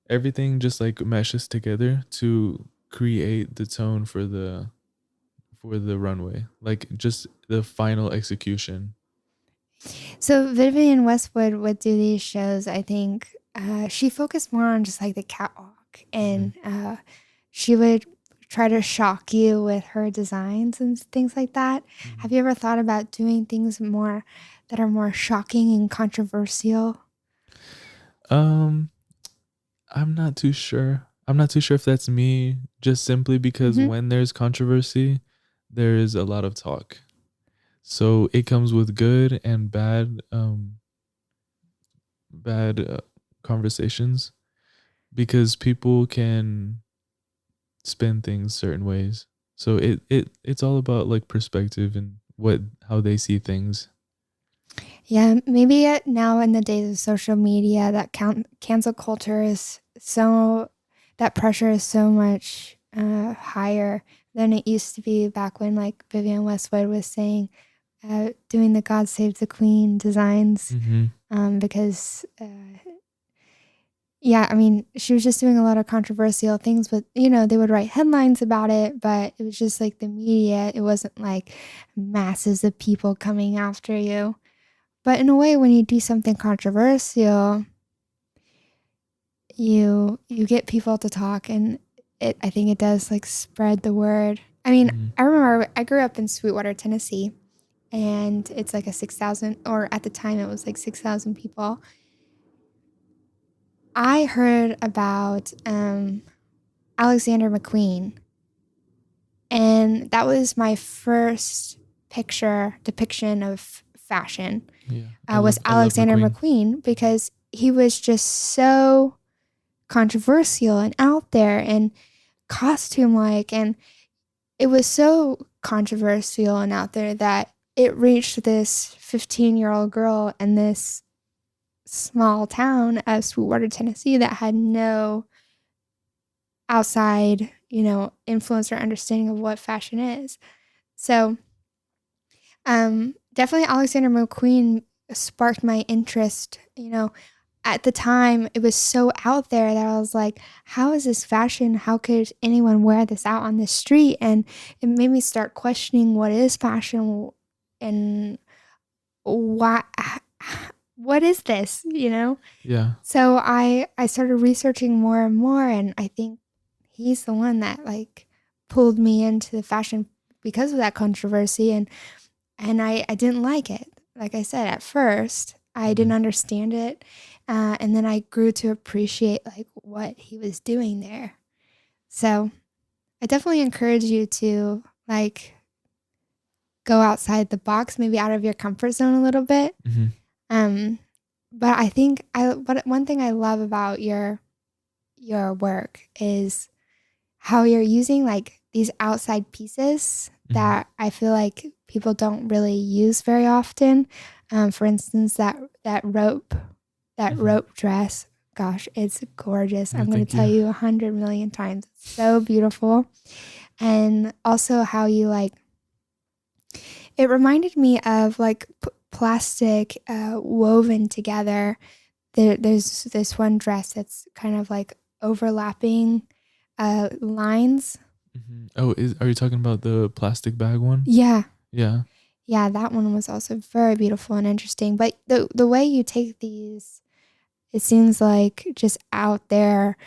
everything just like meshes together to create the tone for the runway, like just the final execution. So Vivienne Westwood would do these shows. I think she focused more on just like the catwalk, Hmm. and she would try to shock you with her designs and things like that. Hmm. Have you ever thought about doing things more that are more shocking and controversial? um I'm not too sure. I'm not too sure if that's me, just simply because Hmm. when there's controversy, there is a lot of talk. So it comes with good and bad conversations, because people can spin things certain ways. So it's all about like perspective and what how they see things. Yeah, maybe now in the days of social media, that cancel culture is so, that pressure is so much higher than it used to be back when, like Vivienne Westwood was saying, doing the God Save the Queen designs. Mm-hmm. Because, yeah, I mean, she was just doing a lot of controversial things, but, they would write headlines about it, but it was just like the media. It wasn't like masses of people coming after you. But in a way, when you do something controversial, you get people to talk, and I think it does like spread the word. I mean, Mm-hmm. I remember I grew up in Sweetwater, Tennessee, and it's like a 6,000, or at the time it was like 6,000 people. I heard about Alexander McQueen, and that was my first picture depiction of fashion. Yeah, Was I love Alexander McQueen. McQueen, because he was just so controversial and out there and costume like, and it was so controversial and out there that it reached this 15-year-old girl in this small town of Sweetwater, Tennessee, that had no outside, influence or understanding of what fashion is. So definitely Alexander McQueen sparked my interest. At the time, it was so out there that I was like, how is this fashion? How could anyone wear this out on the street? And it made me start questioning what is fashion, and why, what is this? Yeah. So I started researching more and more, and I think he's the one that like pulled me into the fashion because of that controversy, and I didn't like it. Like I said, at first, I Mm-hmm. didn't understand it. And then I grew to appreciate like what he was doing there. So I definitely encourage you to like go outside the box, maybe out of your comfort zone a little bit. Mm-hmm. Um, but I think but one thing I love about your work is how you're using like these outside pieces Mm-hmm. that I feel like people don't really use very often. For instance, that rope, that Mm-hmm. rope dress. Gosh, it's gorgeous. Yeah, I'm going thank to tell you. you 100 million times. It's so beautiful. And also how you like, it reminded me of like plastic woven together. There's this one dress that's kind of like overlapping lines. Mm-hmm. Oh, are you talking about the plastic bag one? Yeah. Yeah. Yeah, that one was also very beautiful and interesting. But the way you take these, it seems like just out there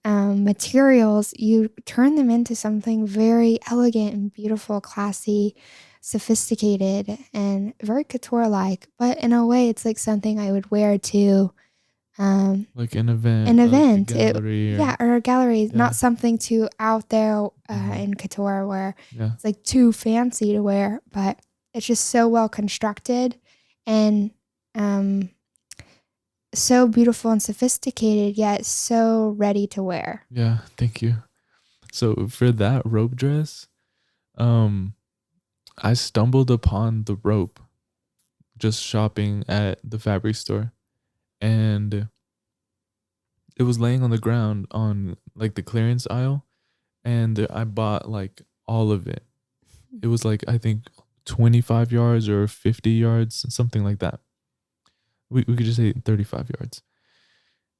materials, you turn them into something very elegant and beautiful, classy, sophisticated, and very couture like. But in a way, it's like something I would wear to um, Like an an event, like a event. gallery Yeah, or or a gallery, yeah. not something too out there Mm-hmm. in couture where Yeah. it's like too fancy to wear, but it's just so well constructed and um, so beautiful and sophisticated, yet so ready to wear. Yeah, thank you. So for that rope dress, um I stumbled upon the rope just shopping at the fabric store, and it was laying on the ground on like the clearance aisle, and I bought like all of it. It was like I think 25 yards or 50 yards, something like that. We could just say 35 yards.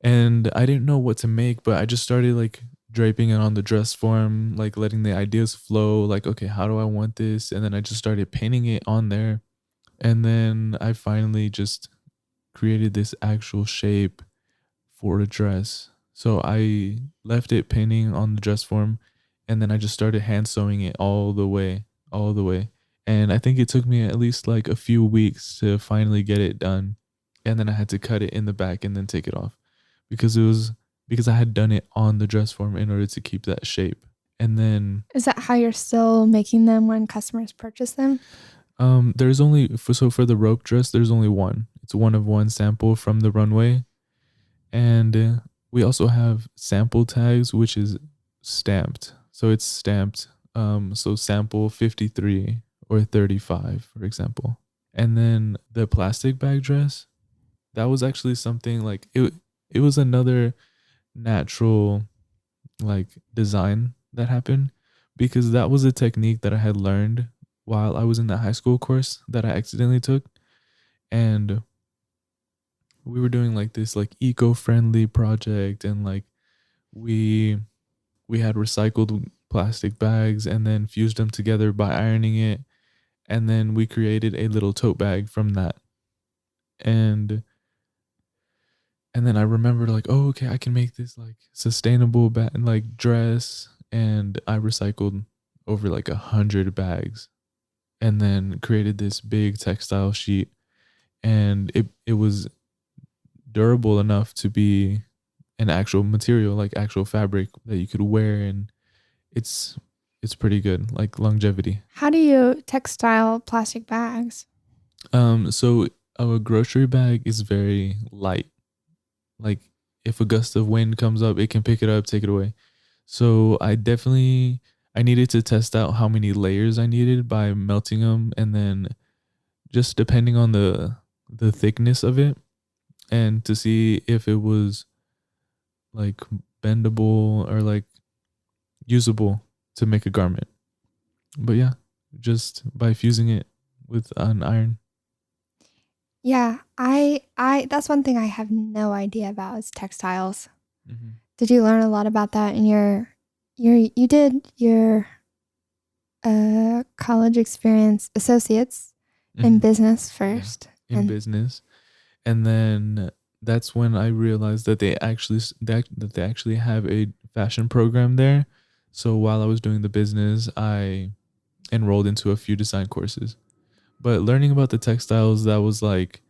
and I didn't know what to make, but I just started like draping it on the dress form, like letting the ideas flow, like, okay, how do I want this? And then I just started painting it on there. And then I finally just created this actual shape for a dress. So I left it painting on the dress form, and then I just started hand sewing it all the way. And I think it took me at least like a few weeks to finally get it done. And then I had to cut it in the back and then take it off because it was because I had done it on the dress form in order to keep that shape. And then Is that how you're still making them when customers purchase them? there's only for the rope dress there's only one. It's one of one sample from the runway. And we also have sample tags, which is stamped. So it's stamped. So sample 53 or 35, for example. And then the plastic bag dress, that was actually something like it was another natural like design that happened because that was a technique that I had learned while I was in that high school course that I accidentally took. And we were doing like this like eco-friendly project, and like we we had recycled plastic bags and then fused them together by ironing it, and then we created a little tote bag from that. and and then I remembered like, oh, okay, I can make this like sustainable like dress. And I recycled over like 100 bags and then created this big textile sheet. And it was durable enough to be an actual material, like actual fabric that you could wear. And it's it's pretty good, like longevity. How do you textile plastic bags? So a grocery bag is very light. Like if a gust of wind comes up, it can pick it up, take it away. So I needed to test out how many layers I needed by melting them, and then just depending on the thickness of it, and to see if it was like bendable or like usable to make a garment. But yeah, just by fusing it with an iron. Yeah, I that's one thing I have no idea about is textiles. Mm-hmm. Did you learn a lot about that in you did your college experience associates in Mm-hmm. business Yeah, first in and business. And then that's when I realized that they actually have a fashion program there. So while I was doing the business, I enrolled into a few design courses. But learning about the textiles, that was like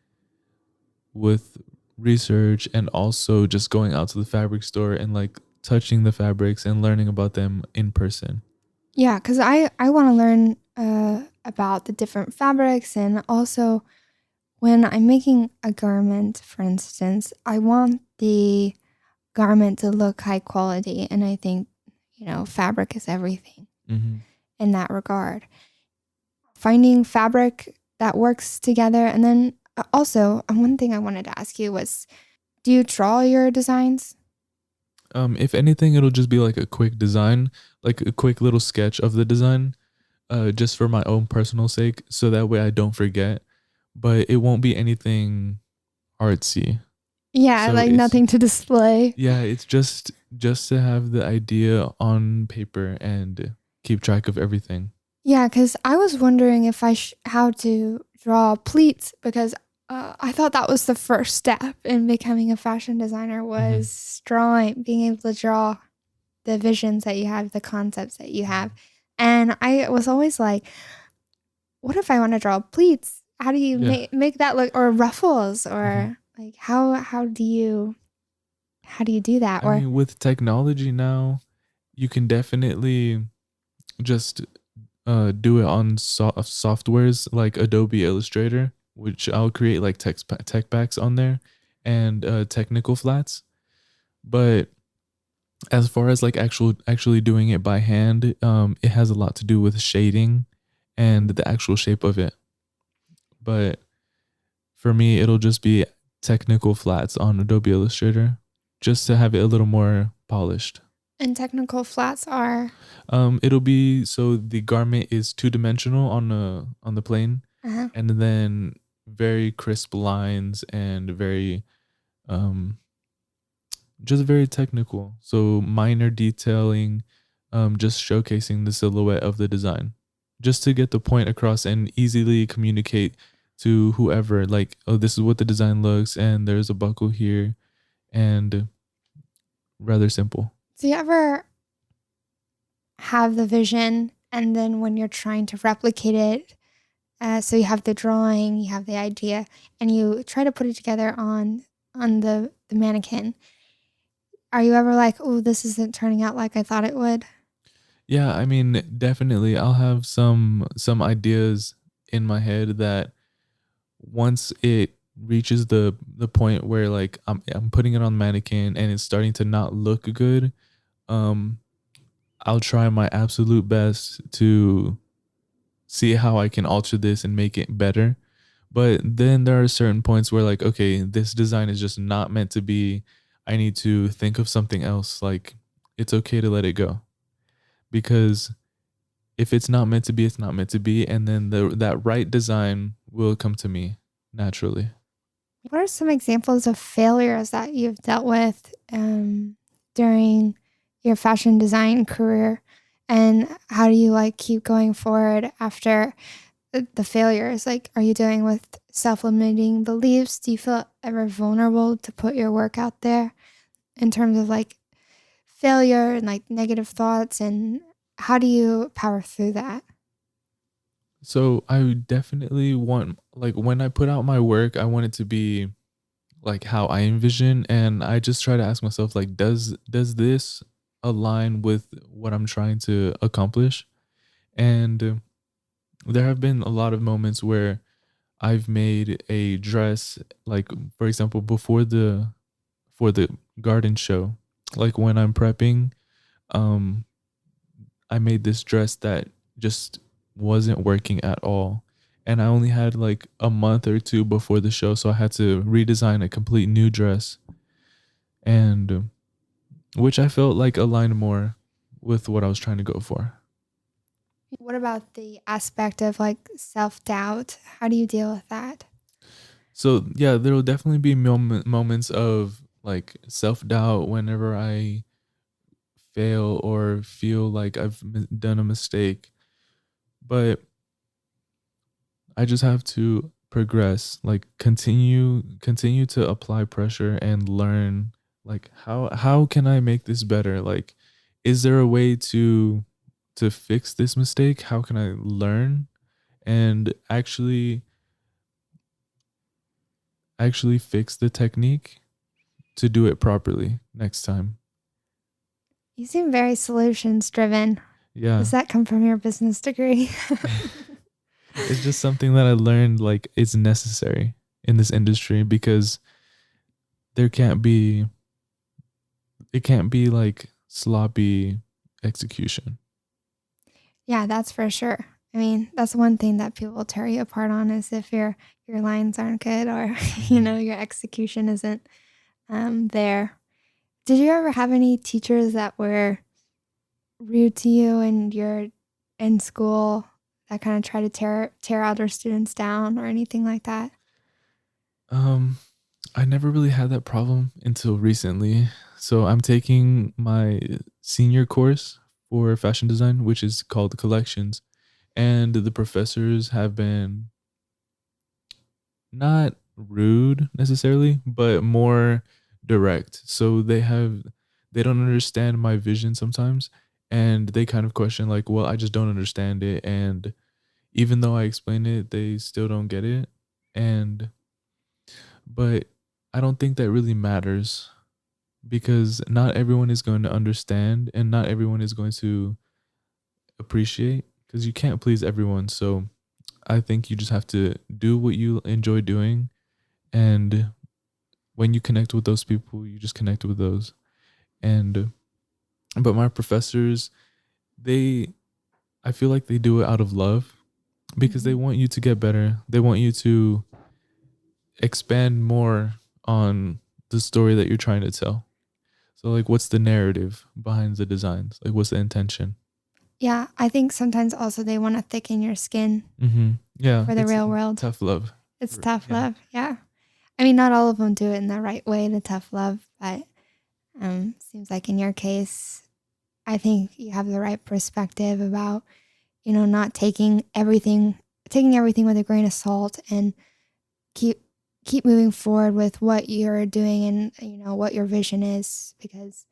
with research and also just going out to the fabric store and like touching the fabrics and learning about them in person. yeah, cuz I want to learn about the different fabrics, and also when I'm making a garment, for instance, I want the garment to look high quality, and I think, fabric is everything Mm-hmm. in that regard. Finding fabric that works together. And then also, one thing I wanted to ask you was, do you draw your designs? If anything, it'll just be like a quick design, like a quick little sketch of the design, just for my own personal sake, so that way I don't forget. But it won't be anything artsy. Yeah, So like it's nothing to display. yeah, it's just to have the idea on paper and keep track of everything. Yeah, because I was wondering if how to draw pleats, because I thought that was the first step in becoming a fashion designer, Mm-hmm. was being able to draw the visions that you have, the concepts that you have. And I was always like, what if I want to draw pleats? How do you Yeah. make that look, or ruffles, Mm-hmm. or like how do you do that? I Or mean, with technology now, you can definitely just do it on softwares like Adobe Illustrator, which I'll create like tech packs on there, and technical flats. But as far as like actually doing it by hand, it has a lot to do with shading and the actual shape of it. But for me, it'll just be technical flats on Adobe Illustrator, just to have it a little more polished. and technical flats are It'll be so the garment is two-dimensional on the plane, uh and then very crisp lines and very um just very technical. So minor detailing, just showcasing the silhouette of the design, just to get the point across and easily communicate to whoever, like, oh, this is what the design looks, and there's a buckle here, and rather simple. Do you ever have the vision and then when you're trying to replicate it, so you have the drawing, you have the idea, and you try to put it together on the mannequin. Are you ever like, oh, this isn't turning out like I thought it would? Yeah, I mean, definitely, I'll have some ideas in my head that once it reaches the point where like I'm putting it on mannequin and it's starting to not look good, um I'll try my absolute best to see how I can alter this and make it better. But then there are certain points where like, okay, this design is just not meant to be. I need to think of something else. Like, it's okay to let it go, because if it's not meant to be, it's not meant to be, and then that right design will come to me naturally. What are some examples of failures that you've dealt with during your fashion design career? And how do you like keep going forward after the failures? Like, are you dealing with self limiting beliefs? Do you feel ever vulnerable to put your work out there in terms of like failure and like negative thoughts? And how do you power through that? So I would definitely want, like, when I put out my work, I want it to be like how I envision, and I just try to ask myself, like, does this align with what I'm trying to accomplish? And there have been a lot of moments where I've made a dress, like, for example, for the garden show, like when I'm prepping, um I made this dress that just wasn't working at all. And I only had like a month or two before the show, so I had to redesign a complete new dress, and which I felt like aligned more with what I was trying to go for. What about the aspect of like self doubt? How do you deal with that? So yeah, there will definitely be moments of like self doubt whenever I fail or feel like I've done a mistake, but I just have to progress, like continue to apply pressure and learn, like how can I make this better? Like, is there a way to fix this mistake? How can I learn and actually fix the technique to do it properly next time? You seem very solutions driven. Yeah. Does that come from your business degree? It's just something that I learned, like, it's necessary in this industry, because there can't be it can't be like sloppy execution. Yeah, that's for sure. I mean, that's one thing that people tear you apart on is if your lines aren't good or Mhm. your execution isn't there. Did you ever have any teachers that were rude to you and you're in school that kind of try to tear other students down or anything like that? Um, I never really had that problem until recently. So I'm taking my senior course for fashion design, which is called Collections, and the professors have been not rude necessarily, but more direct. So they don't understand my vision sometimes, and they kind of question like, well, I just don't understand it, and even though I explain it, they still don't get it. And but I don't think that really matters, because not everyone is going to understand and not everyone is going to appreciate, because you can't please everyone. So I think you just have to do what you enjoy doing, and when you connect with those people, you just connect with those. And but my professors, they I feel like they do it out of love, because they Mhm. want you to get better. They want you to expand more on the story that you're trying to tell. So like, what's the narrative behind the designs? Like, what's the intention? Yeah, I think sometimes also they want to thicken your skin Yeah, for the it's real world. tough love. It's tough Yeah. love. Yeah. I mean, not all of them do it in the right way, the tough love, but seems like in your case, I think you have the right perspective about, not taking everything with a grain of salt, and keep keep moving forward with what you're doing, and what your vision is, because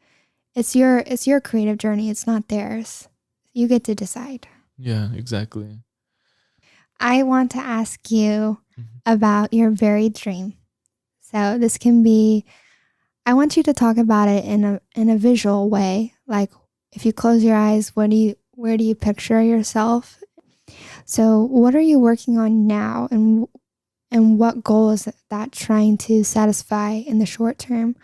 it's your creative journey. It's not theirs. You get to decide. Yeah, exactly. I want to ask you Mhm. about your very dream. So this can be, I want you to talk about it in a visual way. Like, if you close your eyes, where do you picture yourself? So what are you working on now, and what goal is that trying to satisfy in the short term?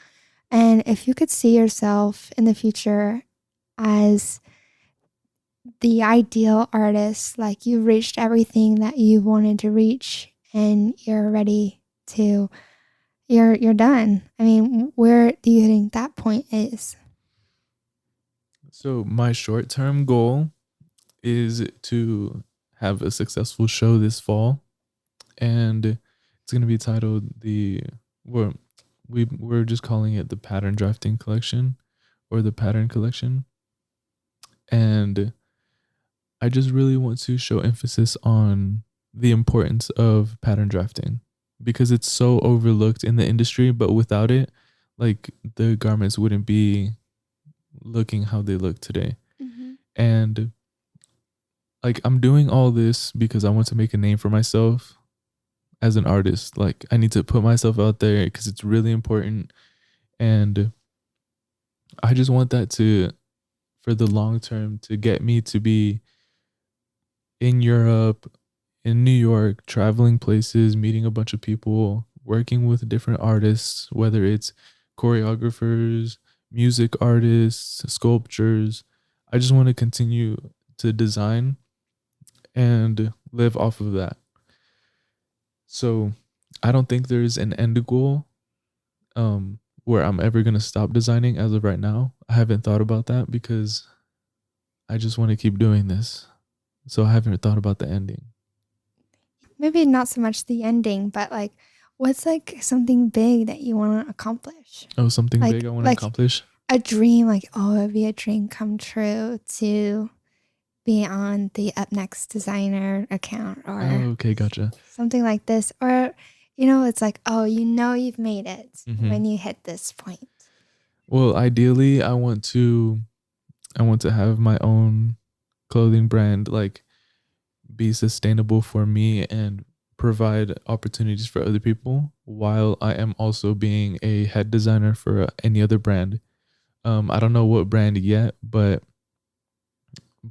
And if you could see yourself in the future as the ideal artist, like you've reached everything that you wanted to reach, and you're ready to, you're done. I mean, where do you think that point is? So my short-term goal is to have a successful show this fall, and it's going to be titled the we're, we're just calling it the Pattern Drafting Collection, or the Pattern Collection. And I just really want to show emphasis on the importance of pattern drafting, because it's so overlooked in the industry, but without it, like, the garments wouldn't be looking how they look today. Mm-hmm. And like, I'm doing all this because I want to make a name for myself as an artist. Like, I need to put myself out there because it's really important. And I just want that to, for the long term, to get me to be in Europe, in New York, traveling places, meeting a bunch of people, working with different artists, whether it's choreographers, music artists, sculptures. I just want to continue to design and live off of that. So I don't think there's an end goal, where I'm ever going to stop designing as of right now. I haven't thought about that because I just want to keep doing this. So I haven't thought about the ending. Maybe not so much the ending, but like, what's like something big that you want to accomplish? Oh, something Like big I want to like accomplish? a dream, like, oh, it'd be a dream come true to be on the Up Next designer account, or Oh, okay, gotcha. something like this. Or, it's like, oh, you've made it Hmm. when you hit this point. Well, ideally, I want to have my own clothing brand, like, be sustainable for me and provide opportunities for other people, while I am also being a head designer for any other brand. I don't know what brand yet, but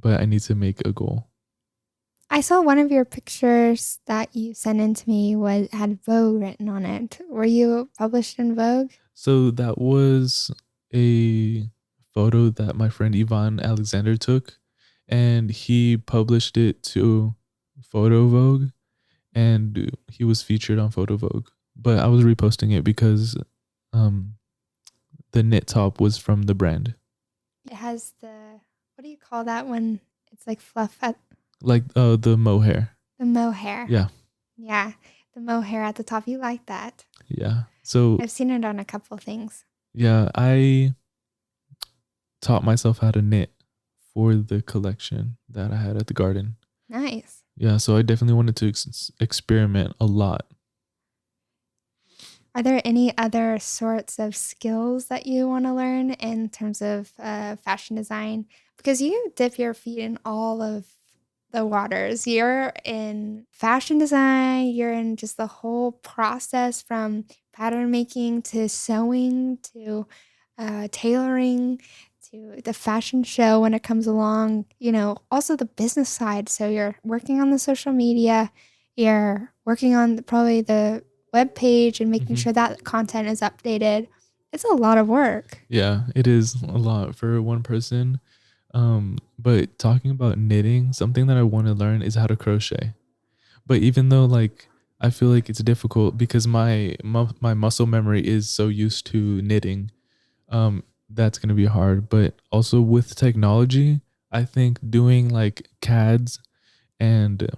I need to make a goal. I saw one of your pictures that you sent in to me had Vogue written on it. Were you published in Vogue? So that was a photo that my friend Ivan Alexander took, and he published it to Photo Vogue, and he was featured on Photo Vogue. But I was reposting it because um the knit top was from the brand. It has what do you call that when it's like fluff at Like, the mohair. the mohair? Yeah. Yeah, the mohair at the top. You like that? Yeah. So I've seen it on a couple things. yeah, I taught myself how to knit for the collection that I had at the garden. Nice. Yeah, so I definitely wanted to experiment a lot. Are there any other sorts of skills that you want to learn in terms of fashion design? Because you dip your feet in all of the waters. You're in fashion design, you're in just the whole process, from pattern making to sewing to tailoring to the fashion show when it comes along, also the business side. So you're working on the social media, you're working on probably the web page and making Hmm. sure that content is updated. It's a lot of work. Yeah, it is a lot for one person. But talking about knitting, something that I want to learn is how to crochet. But even though, like, I feel like it's difficult because my muscle memory is so used to knitting, that's gonna be hard. But also with technology, I think doing like CADs and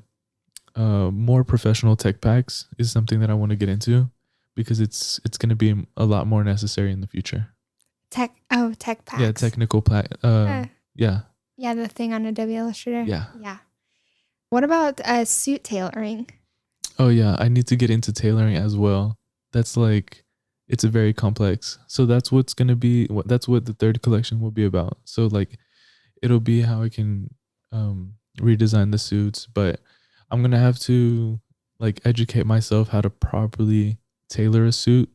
more professional tech packs is something that I want to get into, because it's gonna be a lot more necessary in the future. Tech Oh, tech Yeah, packs. technical Uh, yeah. yeah, the thing on Adobe Illustrator. Yeah. Yeah. What about suit tailoring? Oh yeah, I need to get into tailoring as well. That's like it's a very complex. So that's what's going to be that's what the third collection will be about. So like it'll be how I can redesign the suits, but I'm going to have to like educate myself how to properly tailor a suit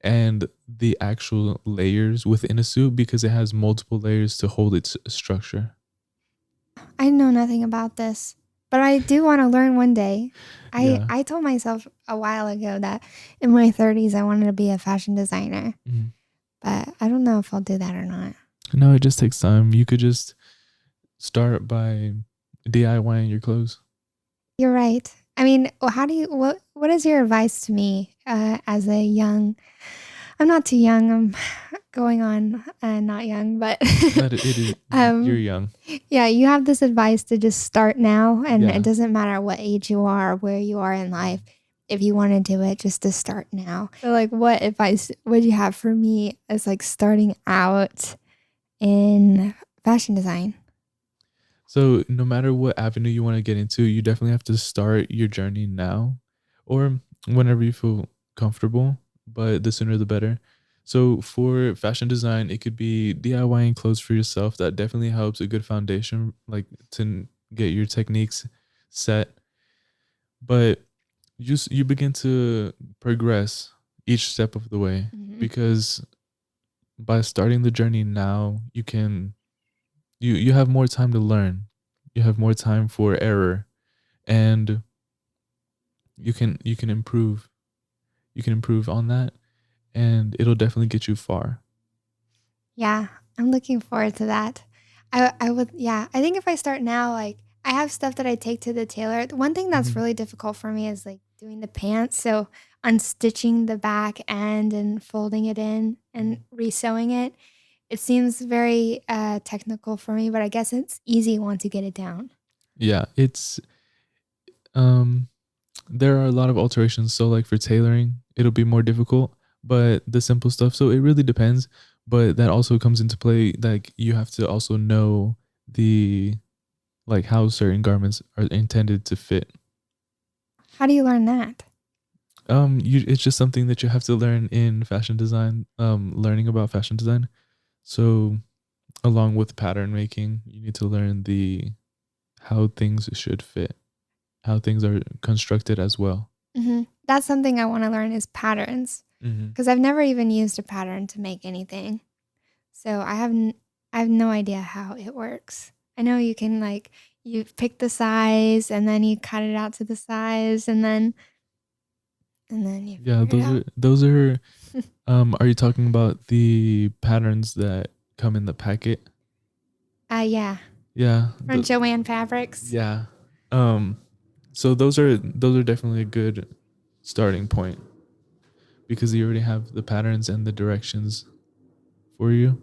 and the actual layers within a suit because it has multiple layers to hold its structure. I know nothing about this, but I do want to learn one day. Yeah. I told myself a while ago that in my 30s I wanted to be a fashion designer, Mhm. but I don't know if I'll do that or not. No, it just takes time. You could just start by DIYing your clothes. You're right. I mean, how do you what is your advice to me as a young I'm not too young. I'm going on not young, but Not it is you're um young. yeah, you have this advice to just start now, and it Yeah. doesn't matter what age you are or where you are in life. If you want to do it, just to start now. So like what advice would you have for me as like starting out in fashion design? So no matter what avenue you want to get into, you definitely have to start your journey now or whenever you feel comfortable, but the sooner the better. So for fashion design, it could be DIYing clothes for yourself. That definitely helps a good foundation, like to get your techniques set. But you begin to progress each step of the way Mhm. because by starting the journey now, you have more time to learn. You have more time for error and you can improve. You can improve on that and it'll definitely get you far. Yeah, I'm looking forward to that. I would yeah, I think if I start now, like I have stuff that I take to the tailor. The one thing that's Mhm. really difficult for me is like doing the pants. So unstitching the back end and folding it in and Mhm. resewing it. It seems very technical for me, but I guess it's easy once you get it down. Yeah, it's um there are a lot of alterations. So like for tailoring, it'll be more difficult, but the simple stuff, so it really depends, but that also comes into play like you have to also know the like how certain garments are intended to fit. How do you learn that? You it's just something that you have to learn in fashion design, learning about fashion design. So along with pattern making, you need to learn the how things should fit, how things are constructed as well. That's something I want to learn is patterns Hmm. because I've never even used a pattern to make anything. So I have no idea how it works. I know you can like you pick the size and then you cut it out to the size and then you Yeah, figure it out. those are you talking about the patterns that come in the packet? Yeah, Yeah, from Joanne Fabrics. yeah. Um so those are definitely a good starting point because you already have the patterns and the directions for you.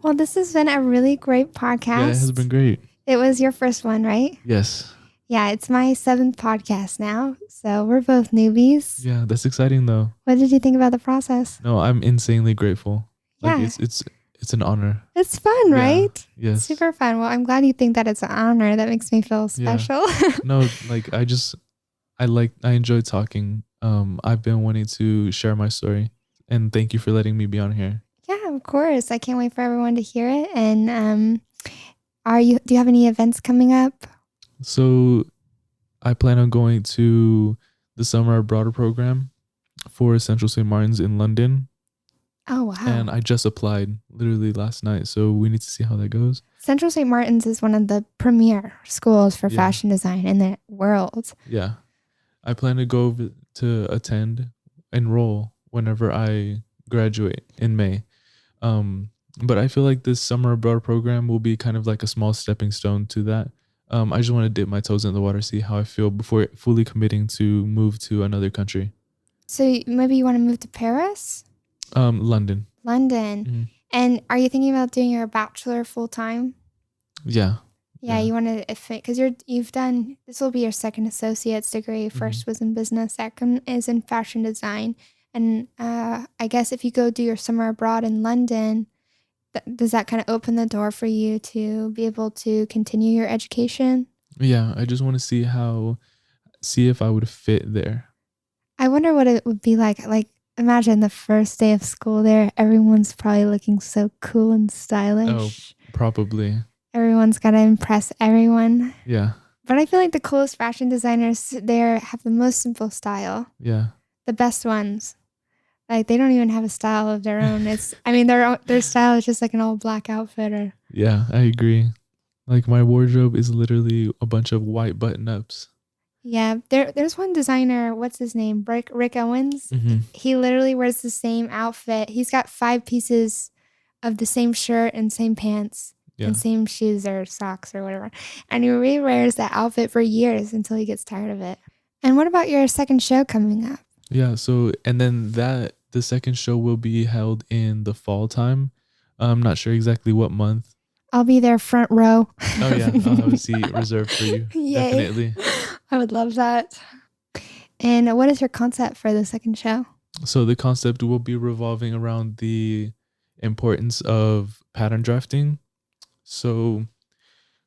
Well, this has been a really great Yeah, it has podcast. been great. It was your first one, right? Yes. Yeah, it's my seventh podcast now. So we're both newbies. Yeah, that's exciting though. What did you think about the process? No, I'm insanely grateful. Like Yeah, it's an honor. it's fun, Yeah. right? It's Yes. super fun. Well, I'm glad you think that it's an honor. That makes me feel Yeah. special. No, like I enjoy talking. I've been wanting to share my story and thank you for letting me be on here. Yeah, of course. I can't wait for everyone to hear it. And do you have any events coming up? So I plan on going to the summer abroad program for Central St. Martin's in London. Oh, And wow. I just applied literally last night. So we need to see how that goes. Central St. Martin's is one of the premier schools for Yeah. fashion design in the world. Yeah. I plan to go to enroll whenever I graduate in May. Um, but I feel like this summer abroad program will be kind of like a small stepping stone to that. I just want to dip my toes in the water, see how I feel before fully committing to move to another country. So maybe you want to move to Paris, London. London. Mhm. And are you thinking about doing your bachelor full time? Yeah. Yeah, Yeah. you want to because you've done this will be your second associate's degree. Hmm. First was in business, second is in fashion design, and I guess if you go do your summer abroad in London, does that kind of open the door for you to be able to continue your education? Yeah, I just want to see if I would fit there. I wonder what it would be like. Like, imagine the first day of school there. Everyone's probably looking so cool and Oh, stylish. probably. Everyone's got to impress everyone. Yeah. But I feel like the coolest fashion designers there have the most simple style. Yeah. The best ones. Like, they don't even have a style of their own. Their style is just like an all black outfit. Or Yeah, I agree. Like my wardrobe is literally a bunch of white button ups. yeah, there's one designer. What's his name? Rick Owens. Mm-hmm. He literally wears the same outfit. He's got 5 pieces of the same shirt and same pants Yeah. and same shoes or socks or whatever, and he rewears that outfit for years until he gets tired of it. And what about your second show coming up? Yeah. So, and then the second show will be held in the fall time. I'm not sure exactly what month. I'll be there front row. Oh yeah, I'll have a seat reserved for you. Yay. Definitely. I would love that. And what is your concept for the second show? So the concept will be revolving around the importance of pattern drafting. So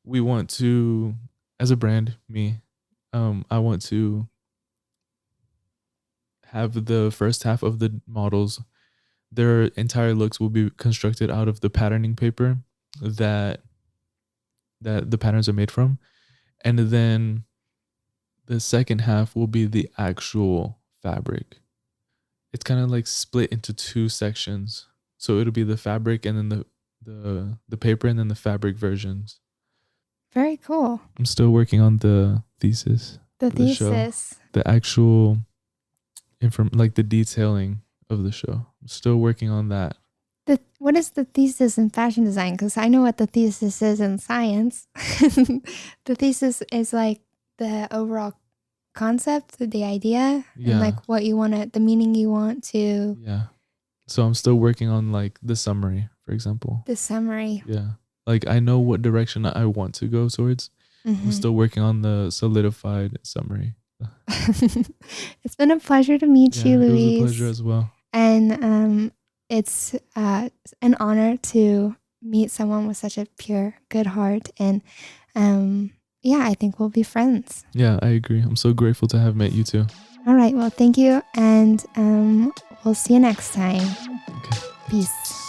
we want to, as a brand, I want to have the first half of the models, their entire looks will be constructed out of the patterning paper that the patterns are made from. And then the second half will be the actual fabric. It's kind of like split into 2 sections. So it'll be the fabric and then the paper and then the fabric versions. Very cool. I'm still working on the thesis. The for the show. thesis. The actual like the detailing of the show. I'm still working on that. What is the thesis in fashion design? Because I know what the thesis is in science. The thesis is like the overall concept, the idea, Yeah. and like what you want to, the meaning you want to. Yeah. So I'm still working on like the summary, for example. The summary. Yeah. Like I know what direction I want to go towards. I'm still working on the solidified summary. It's been a pleasure to meet you, Louise. It was a pleasure as well. And it's an honor to meet someone with such a pure, good heart. And yeah, I think we'll be friends. Yeah, I agree. I'm so grateful to have met you too. All right. Well, thank you. And we'll see you next time. Okay. Peace.